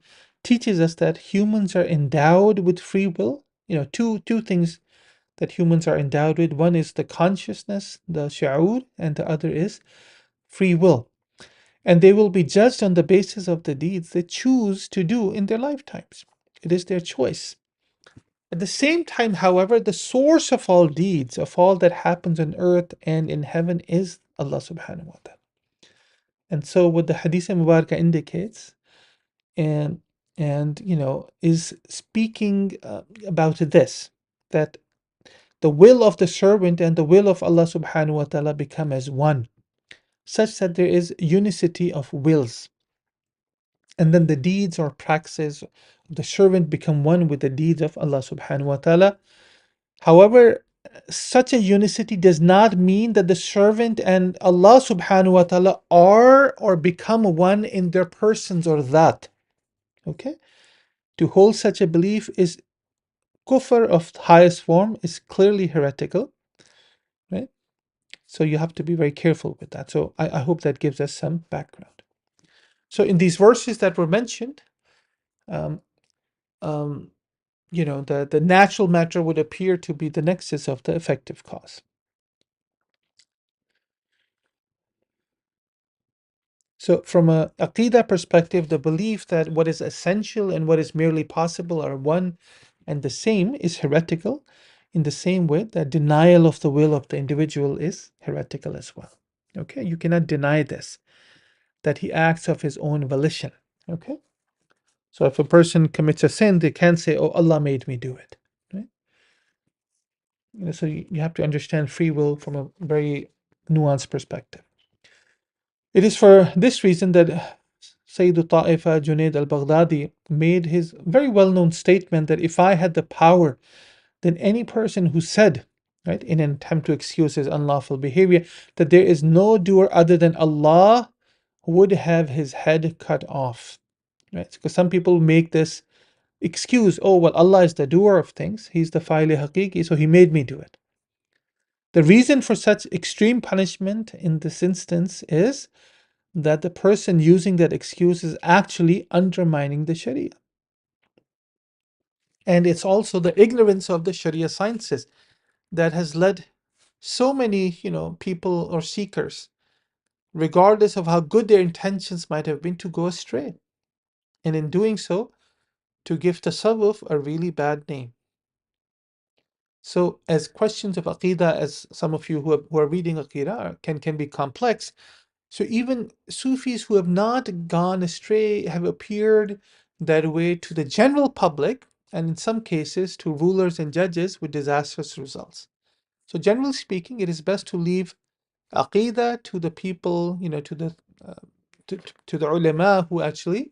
teaches us that humans are endowed with free will. Two things that humans are endowed with. One is the consciousness, the shu'ur, and the other is free will. And they will be judged on the basis of the deeds they choose to do in their lifetimes. It is their choice. At the same time, however, the source of all deeds, of all that happens on earth and in heaven, is Allah subhanahu wa ta'ala. And so what the Hadith Mubarakah indicates and is speaking about this, that the will of the servant and the will of Allah subhanahu wa ta'ala become as one, such that there is unicity of wills. And then the deeds or praxis of the servant become one with the deeds of Allah subhanahu wa ta'ala. However, such a unicity does not mean that the servant and Allah subhanahu wa ta'ala are or become one in their persons or that. Okay? To hold such a belief is kufr of highest form, is clearly heretical. Right? So you have to be very careful with that. So I hope that gives us some background. So in these verses that were mentioned, um, the natural matter would appear to be the nexus of the effective cause. So from a Aqidah perspective, the belief that what is essential and what is merely possible are one and the same is heretical. in the same way that denial of the will of the individual is heretical as well. Okay, you cannot deny this, that he acts of his own volition. Okay, so if a person commits a sin, they can't say, "Oh, Allah made me do it." Right? So you have to understand free will from a very nuanced perspective. It is for this reason that Sayyid al-Ta'ifa Junaid al-Baghdadi made his very well-known statement that if I had the power, then any person who said, right, in an attempt to excuse his unlawful behavior, that there is no doer other than Allah, would have his head cut off. Right? Because some people make this excuse, oh, well, Allah is the doer of things, He's the fa'ili haqiqi, so He made me do it. The reason for such extreme punishment in this instance is that the person using that excuse is actually undermining the Sharia. And it's also the ignorance of the Sharia sciences that has led so many, people or seekers, regardless of how good their intentions might have been, to go astray. And in doing so, to give tasawwuf a really bad name. So, as questions of Aqidah, as some of you who are reading Aqidah can be complex, so even Sufis who have not gone astray have appeared that way to the general public, and in some cases to rulers and judges with disastrous results. So generally speaking, it is best to leave Aqidah to the people, uh, to the ulama who actually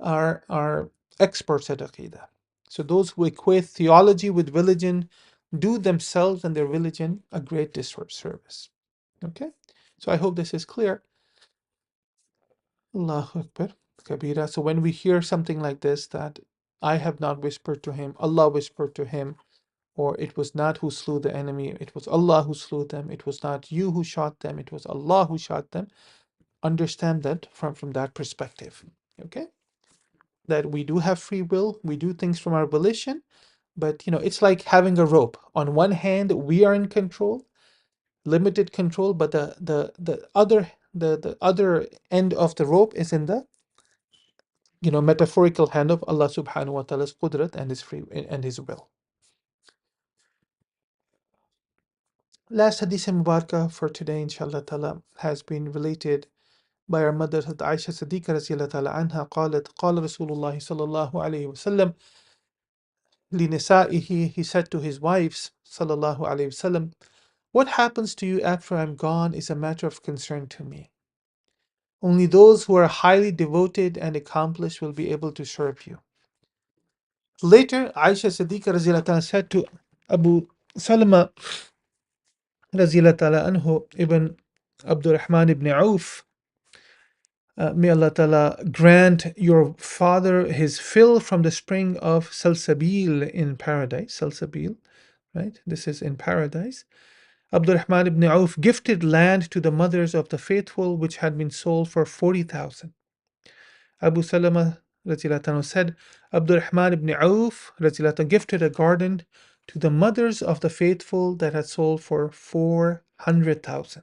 are experts at Aqidah. So those who equate theology with religion do themselves and their religion a great disservice. Okay? So I hope this is clear. Allahu Akbar, Kabira. So when we hear something like this, that I have not whispered to him, Allah whispered to him, or it was not who slew the enemy, it was Allah who slew them, it was not you who shot them, it was Allah who shot them. Understand that from that perspective. Okay? That we do have free will, we do things from our volition, but it's like having a rope. On one hand, we are in control, limited control, but the other end of the rope is in the metaphorical hand of Allah subhanahu wa ta'ala's qudrat and his free and his will. Last hadith mubarakah for today, inshallah ta'ala, has been related by our mother Aisha Siddiqa radiallahu ta'ala anha. قالت قال رسول الله صلى الله عليه وسلم لنسائه, he said to his wives sallallahu alayhi wasallam, what happens to you after I'm gone is a matter of concern to me. Only those who are highly devoted and accomplished will be able to serve you. Later, Aisha Siddiqa radiallahu ta'ala said to Abu Salama radiallahu ta'ala anhu ibn Abdurrahman ibn Auf, may Allah ta'ala grant your father his fill from the spring of Salsabil in paradise. Salsabil, right? This is in paradise. Abdurrahman ibn Auf gifted land to the mothers of the faithful, which had been sold for 40,000. Abu Salama said, Abdurrahman ibn Auf gifted a garden to the mothers of the faithful that had sold for 400,000.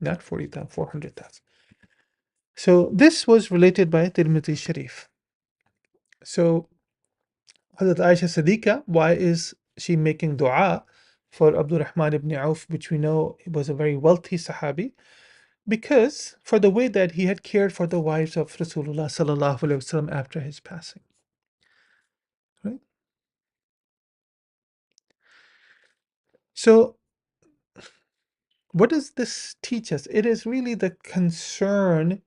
Not 40,000, 400,000. So this was related by Tirmidhi Sharif. So Hazrat Aisha Siddiqa, why is she making dua for Abdurrahman ibn Auf, which we know was a very wealthy Sahabi? Because for the way that he had cared for the wives of Rasulullah sallallahu alaihi wasallam after his passing. Right? So what does this teach us? It is really the concern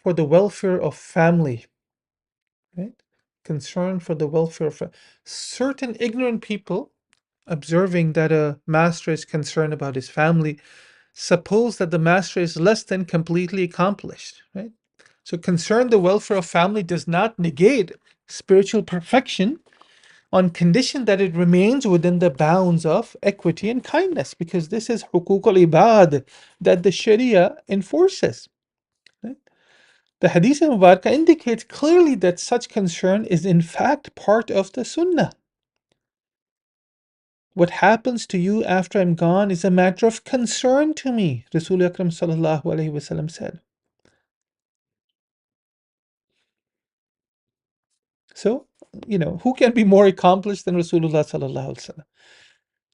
for the welfare of family, right? Concern for the welfare of certain ignorant people, observing that a master is concerned about his family, suppose that the master is less than completely accomplished, right? So concern the welfare of family does not negate spiritual perfection, on condition that it remains within the bounds of equity and kindness, because this is hukuk al-ibad that the Sharia enforces. Right? The Hadith Mubarakah indicates clearly that such concern is in fact part of the Sunnah. What happens to you after I'm gone is a matter of concern to me, Rasul Akram sallallahu alayhi wasallam said. So, who can be more accomplished than Rasulullah sallallahu alaihi wasallam?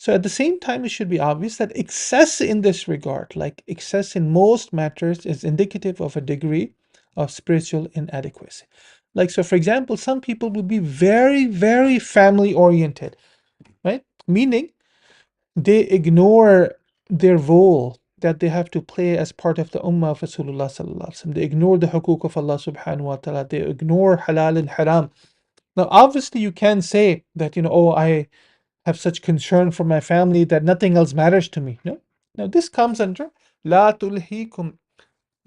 So at the same time, it should be obvious that excess in this regard, like excess in most matters, is indicative of a degree of spiritual inadequacy. Like, so for example, some people will be very, very family oriented, right? Meaning they ignore their role that they have to play as part of the ummah of Rasulullah sallallahu alaihi wasallam. They ignore the hukuk of Allah subhanahu wa ta'ala. They ignore halal and haram. Now, obviously, you can say that, oh, I have such concern for my family that nothing else matters to me. No. Now, this comes under لا تلهيكم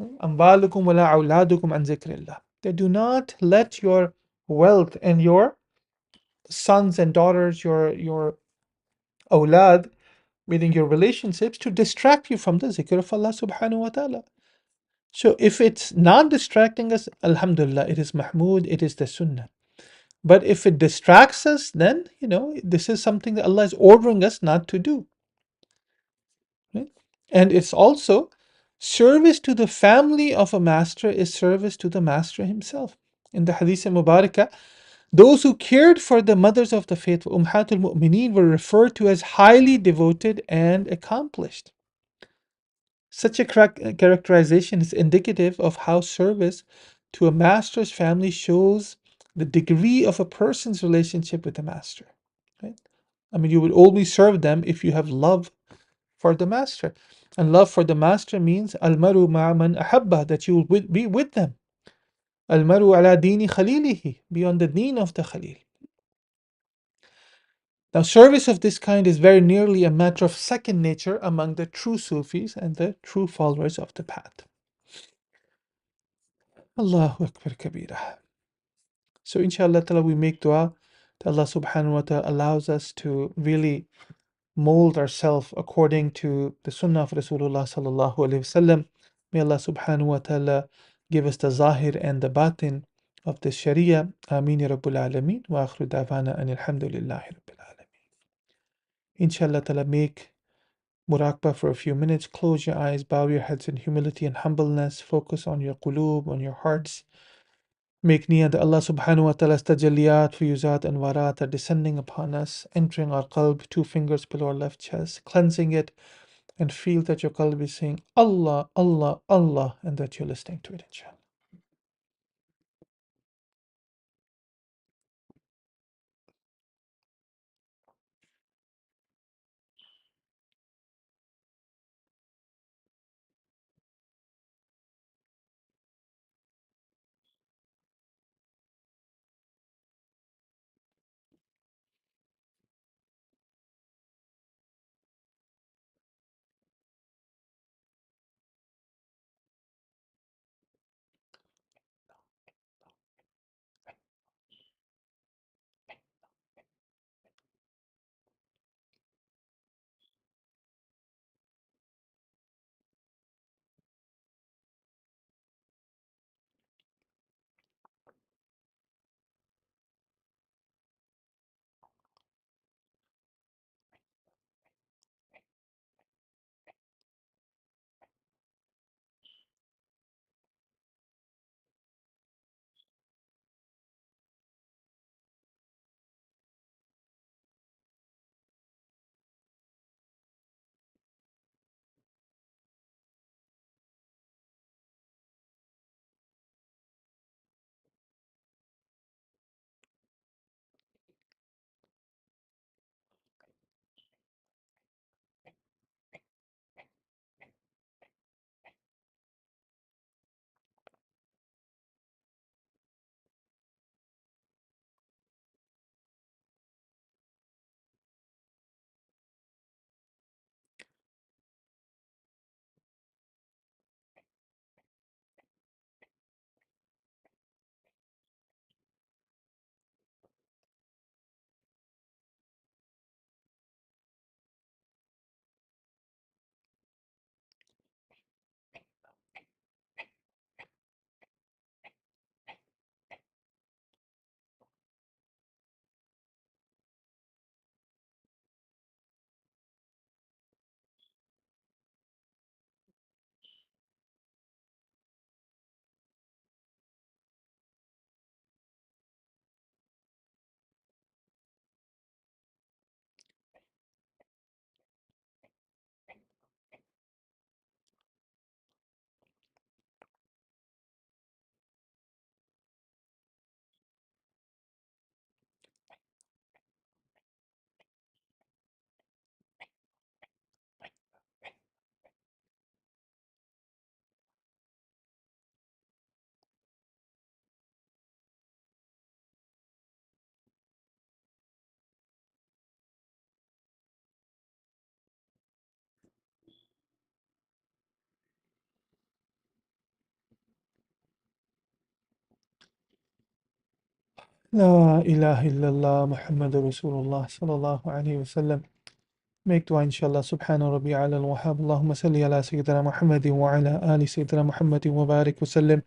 أموالكم ولا أولادكم عن ذكر الله. They do not let your wealth and your sons and daughters, your awlad, meaning your relationships, to distract you from the zikr of Allah subhanahu wa ta'ala. So if it's not distracting us, alhamdulillah, it is mahmood, it is the sunnah. But if it distracts us, then, this is something that Allah is ordering us not to do. Right? And it's also service to the family of a master is service to the master himself. In the Hadith Mubarakah, those who cared for the mothers of the faithful, Ummahatul Mu'mineen, were referred to as highly devoted and accomplished. Such a characterization is indicative of how service to a master's family shows the degree of a person's relationship with the master. Right? I mean, you would only serve them if you have love for the master. And love for the master means al-maru ma'aman ahabba, that you will be with them. Al-maru ala dini khalilihi, be on the deen of the khalil. Now, service of this kind is very nearly a matter of second nature among the true Sufis and the true followers of the path. Allahu Akbar Kabira. So, inshallah ta'ala, we make dua that Allah subhanahu wa ta'ala allows us to really mold ourselves according to the sunnah of Rasulullah sallallahu alayhi wasallam. May Allah subhanahu wa ta'ala give us the zahir and the batin of the sharia. Ameen ya Rabbul Alameen. Wa akhru da'wana an alhamdulillahi Rabbil Alameen. Inshallah ta'ala, make muraqbah for a few minutes. Close your eyes, bow your heads in humility and humbleness. Focus on your qulub, on your hearts. Make niyyah that Allah subhanahu wa ta'ala's tajalliyat, fuyuzat, and warat are descending upon us, entering our qalb, 2 fingers below our left chest, cleansing it, and feel that your qalb is saying Allah, Allah, Allah, and that you're listening to it, inshallah. La ilaha illallah Muhammadur Rasulullah sallallahu alayhi wasallam. Make dua inshallah. Subhana rabbi ala al-wahhab. Allahumma salli ala sayyidina Muhammadin wa ala ali sayyidina Muhammadin wa barik wa sallim.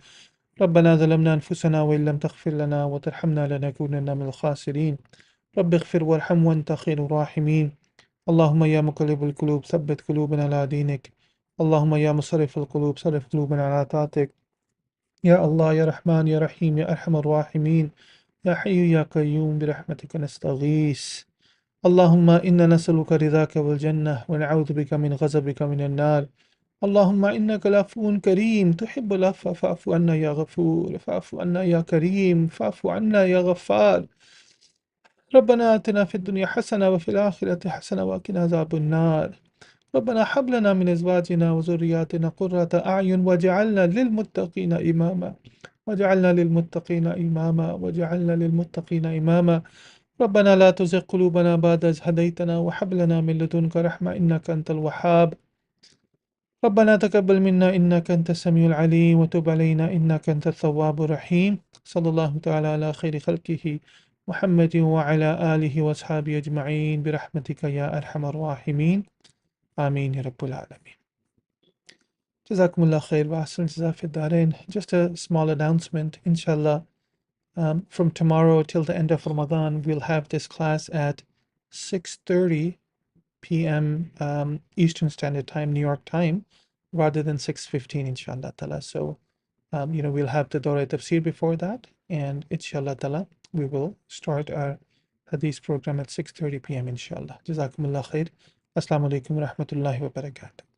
ربنا ظلمنا أنفسنا وإن لم تغفر لنا وترحمنا لنكونن من الخاسرين. رب اغفر وارحم وأنت خير الراحمين. اللهم يا مقلب القلوب ثبت قلوبنا على دينك. اللهم يا مصرف القلوب صرف قلوبنا على طاعتك. يا الله يا رحمن يا رحيم يا أرحم الراحمين. يا حي يا قيوم برحمتك نستغيث. اللهم إنا نسألك رضاك والجنة ونعوذ بك من غضبك من النار. اللهم إنك العفو كريم تحب العفو فاعف عنا يا غفور فاعف عنا يا كريم فاعف عنا يا غفار. ربنا آتنا في الدنيا حسنة وفي الآخرة حسنة وقنا عذاب النار. ربنا هب لنا من أزواجنا وذرياتنا قرة أعين واجعلنا للمتقين إماما واجعلنا للمتقين إماما واجعلنا للمتقين إماما. ربنا لا تزغ قلوبنا بعد إذ هديتنا وهب لنا من لدنك رحمة إنك أنت الوهاب. ربنا تقبل منا إنك أنت السميع العليم وتب علينا إنك أنت التواب الرحيم. صلى الله تعالى على خير خلقه محمد وعلى آله وأصحابه أجمعين برحمتك يا أرحم الراحمين. آمين يا رب العالمين. Jazakumullah khair wa ahsan jazaa fi darain. Just a small announcement, inshallah. From tomorrow till the end of Ramadan, we'll have this class at 6:30 p.m. Eastern Standard Time, New York time, rather than 6:15, inshallah ta'ala. So, we'll have the Dawra Tafsir before that, and inshallah ta'ala, we will start our Hadith program at 6:30 p.m. inshallah. Jazakumullah khair. Assalamu alaikum wa rahmatullahi wa barakatuh.